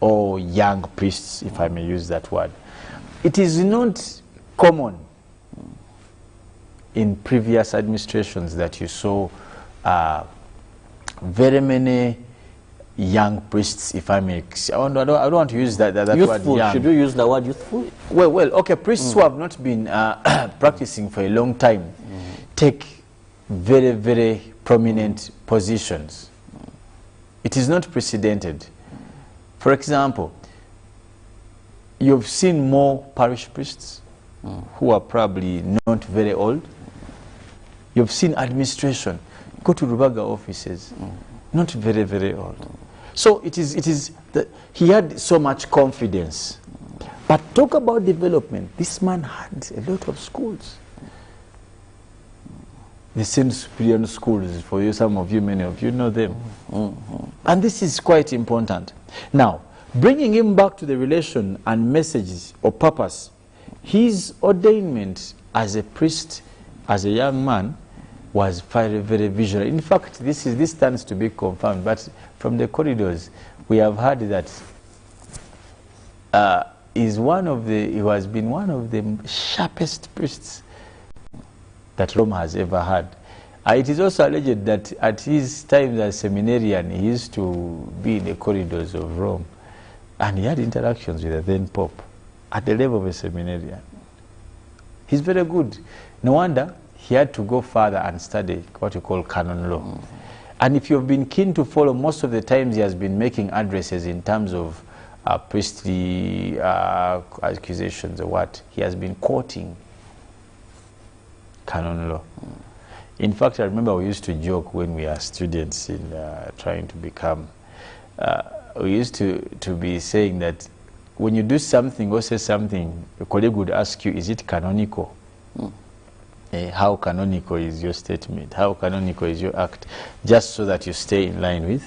or young priests, if I may use that word. It is not common in previous administrations that you saw very many young priests, if I may. I don't want to use that word young. Should you use the word youthful? Well, okay, priests who have not been practicing for a long time take very, very prominent positions. It is not precedented. For example, you've seen more parish priests who are probably not very old. You've seen administration. Go to Rubaga offices, not very, very old. So it is that he had so much confidence. But talk about development. This man had a lot of schools. The St. Superior schools, for you, some of you, many of you know them. And this is quite important. Now, bringing him back to the relation and messages or purpose, his ordainment as a priest, as a young man, was very, very visionary. In fact, this stands to be confirmed, but from the corridors, we have heard that he has been one of the sharpest priests that Rome has ever had. It is also alleged that at his time as seminarian, he used to be in the corridors of Rome, and he had interactions with the then Pope at the level of a seminarian. He's very good. No wonder he had to go further and study what you call canon law. And if you've been keen to follow, most of the times he has been making addresses in terms of priestly accusations or what, he has been quoting canon law. In fact, I remember we used to joke when we were students in trying to become, we used to be saying that when you do something or say something, a colleague would ask you, is it canonical? How canonical is your statement? How canonical is your act? Just so that you stay in line with.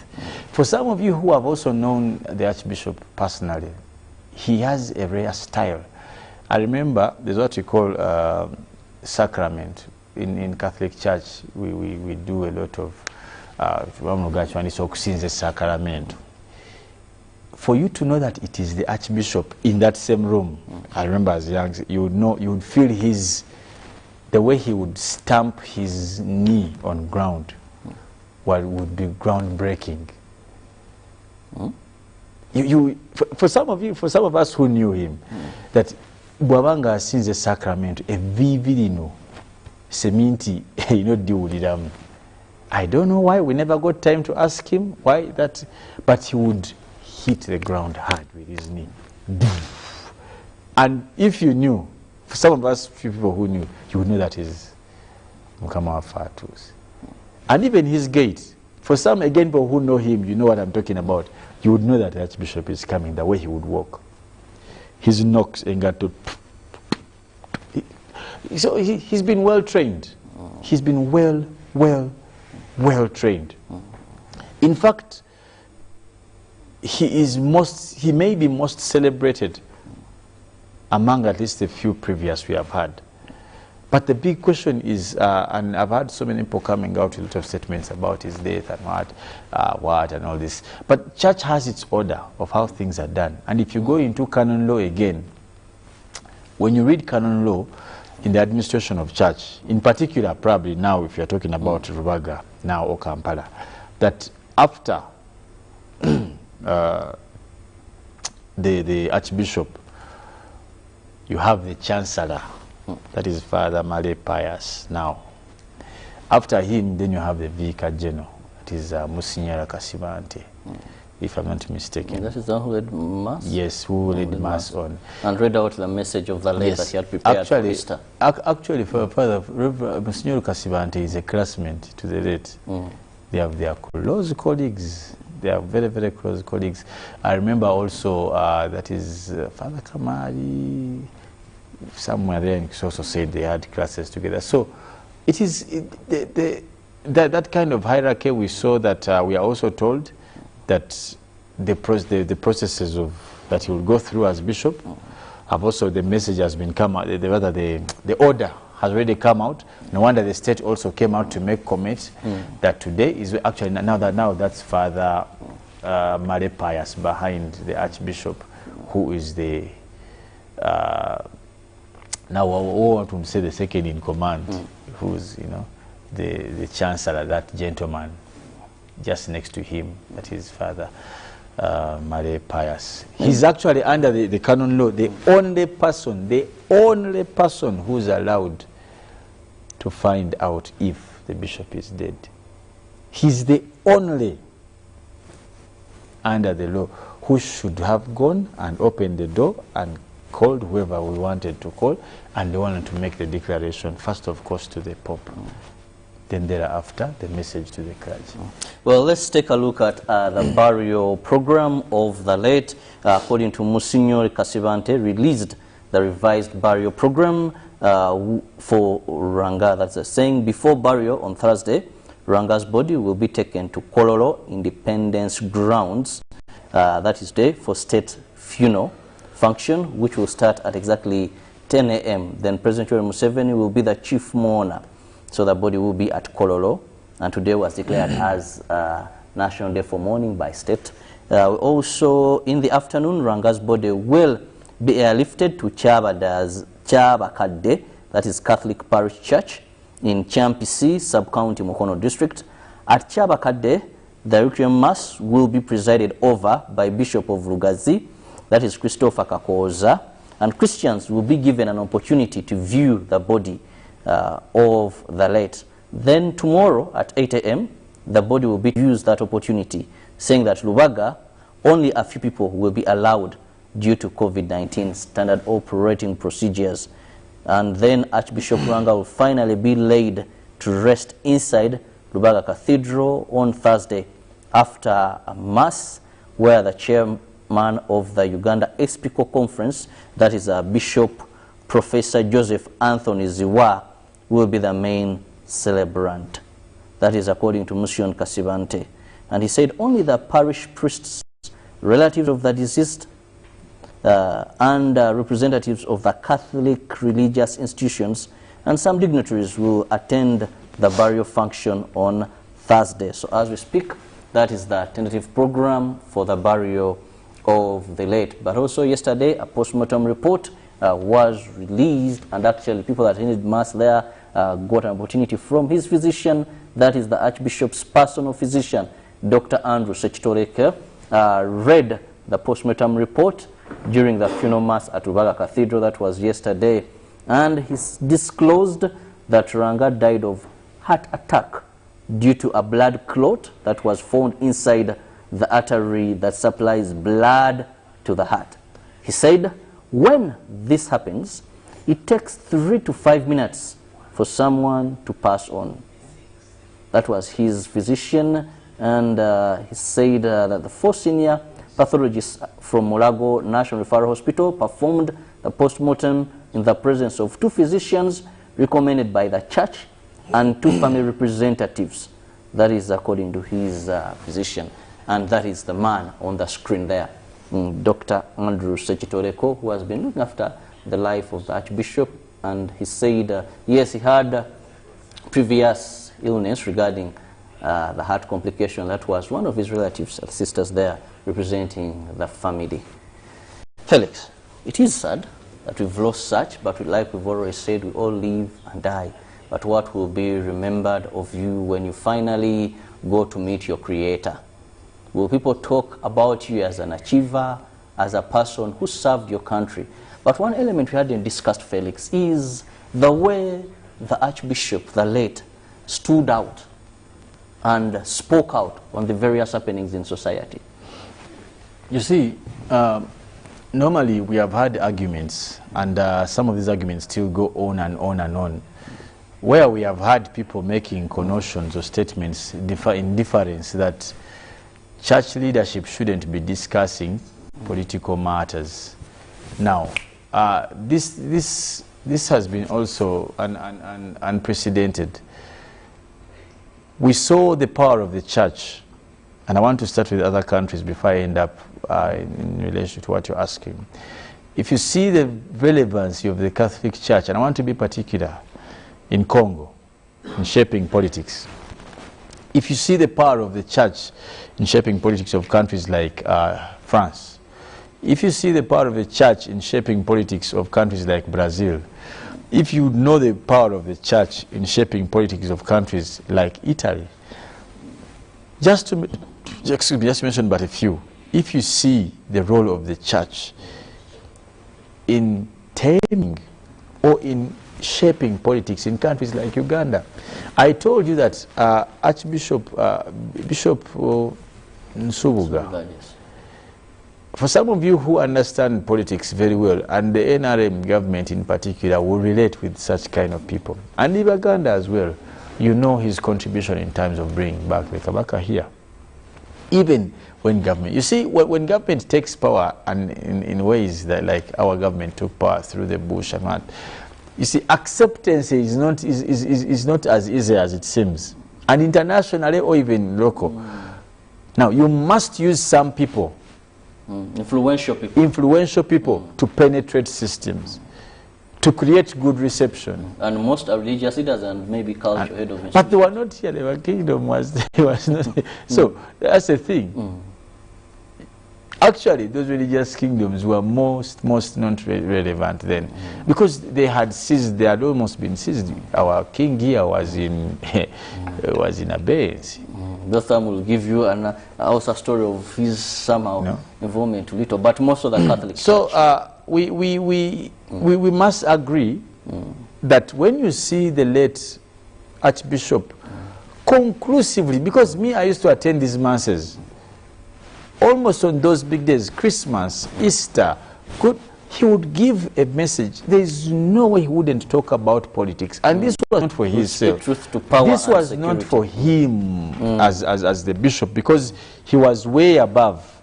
For some of you who have also known the Archbishop personally, he has a rare style. I remember there's what we call sacrament. In Catholic Church, we do a lot of sacrament. For you to know that it is the Archbishop in that same room, I remember as young, you would know, you would feel the way he would stamp his knee on ground, would be groundbreaking. For some of you, for some of us who knew him, that Bwabanga since the sacrament, a vividino, seminti, diuliram. I don't know why, we never got time to ask him why that, but he would hit the ground hard with his knee. And if you knew, for some of us, few people who knew, you would know that is Mukama Fatus. And even his gait, for some, again, people who know him, you know what I'm talking about, you would know that the Archbishop is coming, the way he would walk. His knocks and got to. So he's been well trained. He's been well trained. In fact, he may be most celebrated among at least a few previous we have had. But the big question is, and I've had so many people coming out with a lot of statements about his death and what and all this. But church has its order of how things are done. And if you go into canon law again, when you read canon law in the administration of church, in particular probably now if you're talking about Rubaga, now or Kampala, that after the Archbishop, you have the Chancellor, that is Father Male Pius now. After him, then you have the Vicar General, that is Monsignor Kasibante, if I'm not mistaken. And that is the one who led Mass? Yes, who led Mass on. And read out the message of the lay that he had prepared for Easter. Actually, for Father, Monsignor Kasibante is a classmate to the late. They are close colleagues. They are very close colleagues. I remember also that is Father Kamari, somewhere there, and he also said they had classes together. So it is that kind of hierarchy we saw, that we are also told that the processes of that he will go through as bishop have also, the message has been come out, the order has already come out. No wonder the state also came out to make comments that today is actually now that's Father Male Pius behind the Archbishop, who is the now I want to say the second in command, who's the Chancellor, that gentleman just next to him, that is Father Male Pius. He's actually under the canon law the only person who's allowed to find out if the bishop is dead. He's the only under the law who should have gone and opened the door and called whoever we wanted to call, and they wanted to make the declaration, first of course to the Pope, then thereafter the message to the clergy. Well, let's take a look at the burial program of the late. According to Monsignor Kasibante, released the revised burial program for Ranga. That's saying before burial on Thursday, Ranga's body will be taken to Kololo Independence Grounds, that is day, for state funeral function, which will start at exactly 10 a.m. Then President Yoweri Museveni will be the chief mourner. So the body will be at Kololo, and today was declared as National Day for Mourning by state. Also, in the afternoon, Ranga's body will be airlifted to Chaba Kadde, that is Catholic Parish Church, in Champisi, Sub-County, Mukono District. At Chabakade, the Requiem Mass will be presided over by Bishop of Lugazi, that is Christopher Kakoza, and Christians will be given an opportunity to view the body of the late. Then tomorrow at 8 a.m., the body will be used that opportunity, saying that Lubaga, only a few people will be allowed due to COVID-19 standard operating procedures. And then Archbishop Ranga will finally be laid to rest inside Lubaga Cathedral on Thursday after a mass where the chairman of the Uganda Episcopal Conference, that is Bishop Professor Joseph Anthony Ziwa, will be the main celebrant. That is according to Mission Kasibante. And he said only the parish priests, relatives of the deceased, and representatives of the Catholic religious institutions and some dignitaries will attend the burial function on Thursday. So as we speak, that is the tentative program for the burial of the late. But also yesterday, a postmortem report was released, and actually people that attended Mass there got an opportunity from his physician, that is the Archbishop's personal physician, Dr. Andrew Sechitoreke, read the postmortem report during the funeral mass at Lubaga Cathedral. That was yesterday, and he disclosed that Ranga died of heart attack due to a blood clot that was found inside the artery that supplies blood to the heart. He said when this happens, it takes 3 to 5 minutes for someone to pass on. That was his physician, and he said that the 4 senior pathologists from Mulago National Referral Hospital performed the postmortem in the presence of 2 physicians recommended by the church and 2 family representatives. That is according to his physician, and that is the man on the screen there, Dr. Andrew Sechitoreko, who has been looking after the life of the Archbishop. And he said, yes, he had previous illness regarding the heart complication. That was one of his relatives, sisters there, representing the family. Felix, it is sad that we've lost such, but like we've always said, we all live and die. But what will be remembered of you when you finally go to meet your Creator? Will people talk about you as an achiever, as a person who served your country? But one element we hadn't discussed, Felix, is the way the Archbishop, the late, stood out and spoke out on the various happenings in society. You see, normally we have had arguments, and some of these arguments still go on and on and on, where we have had people making connotations or statements in difference that church leadership shouldn't be discussing political matters. Now, this has been also unprecedented. We saw the power of the church, and I want to start with other countries before I end up in relation to what you're asking. If you see the relevancy of the Catholic Church, and I want to be particular, in Congo, in shaping politics. If you see the power of the church in shaping politics of countries like France, if you see the power of the church in shaping politics of countries like Brazil, if you know the power of the church in shaping politics of countries like Italy, just to mention but a few, if you see the role of the church in taming or in shaping politics in countries like Uganda. I told you that Archbishop Bishop Nsubuga, for some of you who understand politics very well, and the NRM government in particular will relate with such kind of people, and in Uganda as well, you know his contribution in terms of bringing back the Kabaka here. Even when government, you see, when government takes power, and in ways that like our government took power through the Bush and what, you see, acceptance is not as easy as it seems, and internationally or even local. Now, you must use some people, influential people to penetrate systems, to create good reception. And most are religious leaders and maybe culture head of. But they were not here. Their kingdom was not. So that's the thing. Actually, those religious kingdoms were most not relevant then, because they had seized, they had almost been seized. Our king here was in was in abeyance. That time will give you an also a story of his somehow involvement to little, but most of the Catholic. So we must agree that when you see the late Archbishop conclusively, because me, I used to attend these masses almost on those big days, Christmas, Easter, he would give a message. There is no way he wouldn't talk about politics. And this was not for himself. Truth to power. This was not for him as the bishop, because he was way above.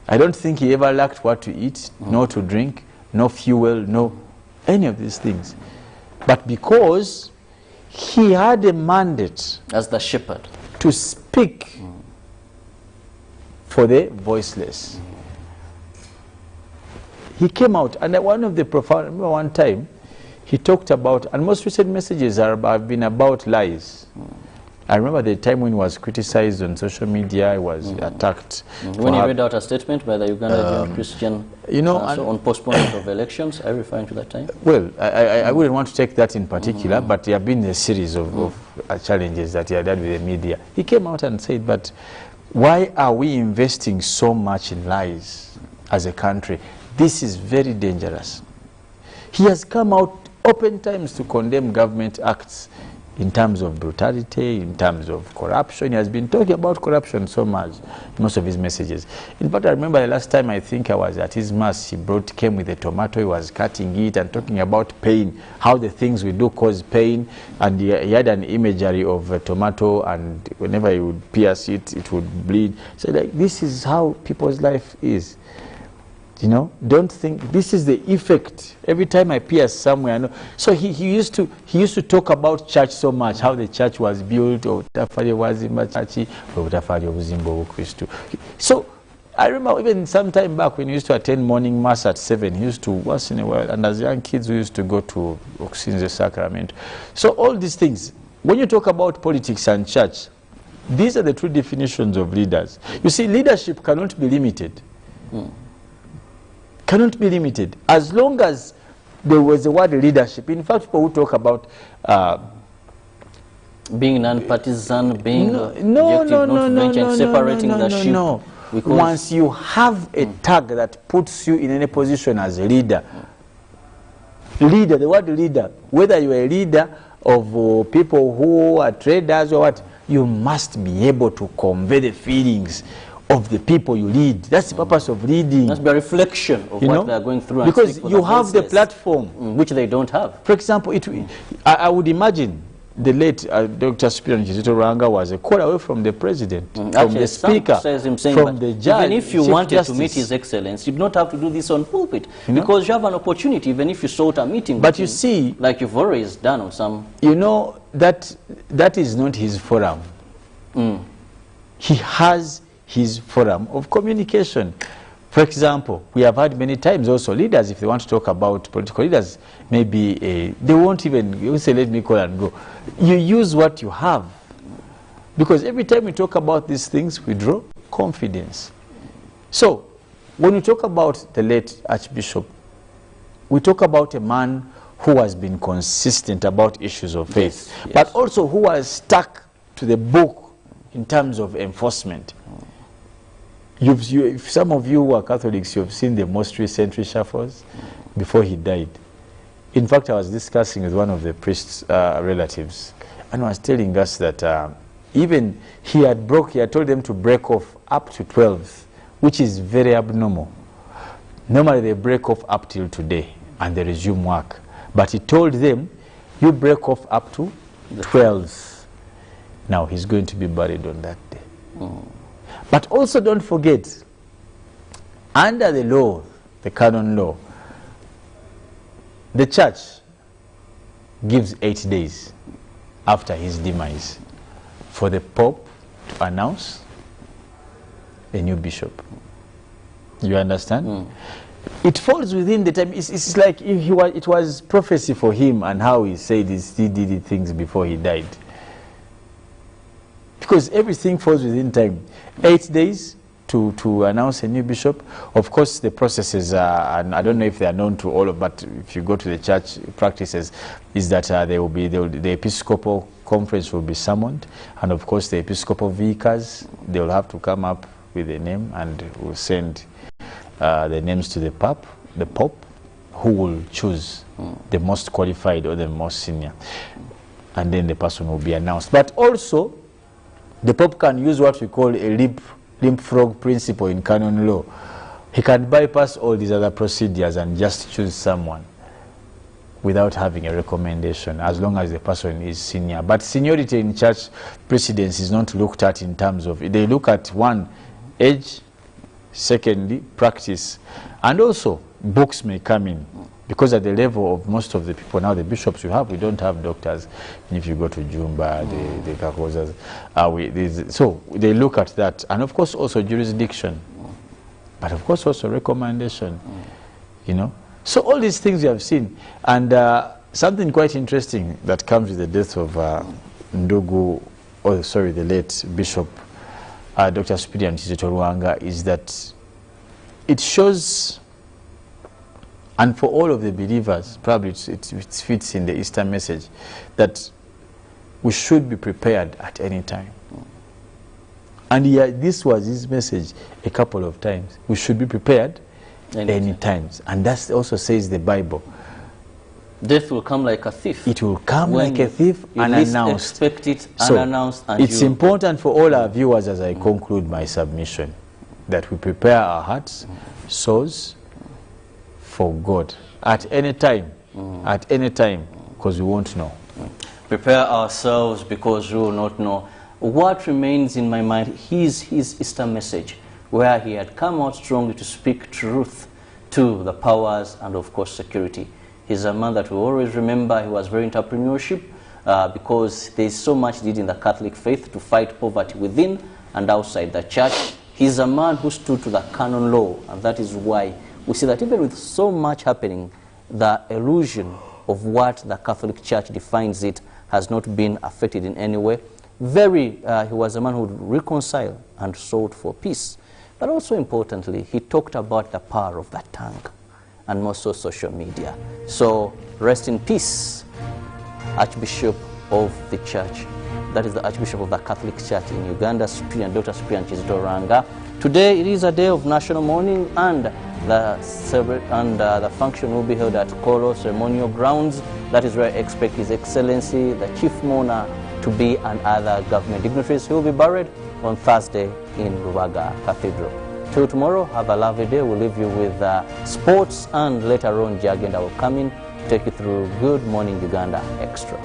I don't think he ever lacked what to eat, nor to drink, no fuel, no any of these things. But because he had a mandate as the shepherd to speak for the voiceless, he came out, and one of the profound, I remember one time he talked about, and most recent messages have been about lies. I remember the time when he was criticized on social media, he was attacked. When he read out a statement by the Ugandan Christian, on postponement of elections, are you referring to that time? Well, I wouldn't want to take that in particular, but there have been a series of challenges that he had had with the media. He came out and said, but why are we investing so much in lies as a country? This is very dangerous. He has come out open times to condemn government acts in terms of brutality, in terms of corruption. He has been talking about corruption so much in most of his messages. In fact, I remember the last time I think I was at his mass, he came with a tomato, he was cutting it and talking about pain, how the things we do cause pain, and he had an imagery of a tomato, and whenever he would pierce it, it would bleed. So like, this is how people's life is. You know, don't think this is the effect. Every time I pierce somewhere, I know. So he used to talk about church so much, how the church was built, or so I remember even some time back when he used to attend morning mass at 7, he used to once in a while, and as young kids we used to go to Oxinze Sacrament. So all these things, when you talk about politics and church, these are the true definitions of leaders. You see, leadership cannot be limited. Cannot be limited as long as there was the word leadership. In fact, people who talk about being non-partisan, being separating the sheep. Once you have a tag that puts you in any position as a leader, the word leader, whether you are a leader of people who are traders or what, you must be able to convey the feelings of the people you lead. That's the purpose of leading. That's the reflection of what they are going through. Because you have the platform. Which they don't have. For example, I would imagine the late Dr. Spiran Kizito Ranga was a call away from the president, from the speaker, from the judge. Even if you wanted to meet His Excellency, you do not have to do this on pulpit. Because you have an opportunity, even if you sought a meeting. But you see, like you've always done on some. You know, that is not his forum. He has his forum of communication. For example, we have had many times also leaders, if they want to talk about political leaders, maybe they won't even say, let me call and go. You use what you have. Because every time we talk about these things, we draw confidence. So, when we talk about the late Archbishop, we talk about a man who has been consistent about issues of faith, but also who has stuck to the book in terms of enforcement. If some of you who are Catholics, you've seen the most recent reshuffles before he died. In fact, I was discussing with one of the priest's relatives, and was telling us that even he had told them to break off up to 12, which is very abnormal. Normally they break off up till today, and they resume work. But he told them, you break off up to 12. Now he's going to be buried on that day. But also don't forget, under the law, the canon law, the church gives 8 days after his demise for the Pope to announce a new bishop. You understand? It falls within the time. It's like if it was prophecy for him and how he said he did things before he died. Because everything falls within time. 8 days, to announce a new bishop. Of course, the processes are, and I don't know if they are known to all of, but if you go to the church practices, is that the Episcopal Conference will be summoned, and of course the Episcopal vicars, they will have to come up with a name, and will send the names to the Pope, who will choose the most qualified or the most senior, and then the person will be announced. But also, the Pope can use what we call a leapfrog principle in canon law. He can bypass all these other procedures and just choose someone without having a recommendation, as long as the person is senior. But seniority in church precedence is not looked at in terms of, they look at one, age, secondly, practice, and also books may come in, because at the level of most of the people now, the bishops we have, we don't have doctors. And if you go to Jumba, the Kakosas, so they look at that, and of course also jurisdiction, but of course also recommendation, you know. So all these things you have seen, and something quite interesting that comes with the death of the late Bishop Dr. Spiridon Kizito Lwanga, is that it shows, and for all of the believers, probably it fits in the Easter message, that we should be prepared at any time. And this was his message a couple of times. We should be prepared any times. And that also says the Bible. Death will come like a thief. It will come like a thief, unannounced. Expect it So unannounced. And it's important for all our viewers, as I conclude my submission, that we prepare our hearts, souls, for God at any time, because we won't know. Prepare ourselves, because we will not know. What remains in my mind is his Easter message, where he had come out strongly to speak truth to the powers and of course security. He's a man that we always remember. He was very entrepreneurship, because there's so much needed in the Catholic faith to fight poverty within and outside the church. He's a man who stood to the canon law, and that is why we see that even with so much happening, the illusion of what the Catholic Church defines it has not been affected in any way. He was a man who would reconcile and sought for peace. But also importantly, he talked about the power of the tongue, and more so social media. So rest in peace, Archbishop of the Church. That is the Archbishop of the Catholic Church in Uganda, Dr. Spiridon Kizito Lwanga. Today it is a day of national mourning, and the function will be held at Kolo Ceremonial Grounds. That is where I expect His Excellency, the Chief Mourner, to be, and other government dignitaries. He will be buried on Thursday in Rubaga Cathedral. Till tomorrow, have a lovely day. We'll leave you with sports, and later on, Jagenda will come in to take you through Good Morning Uganda Extra.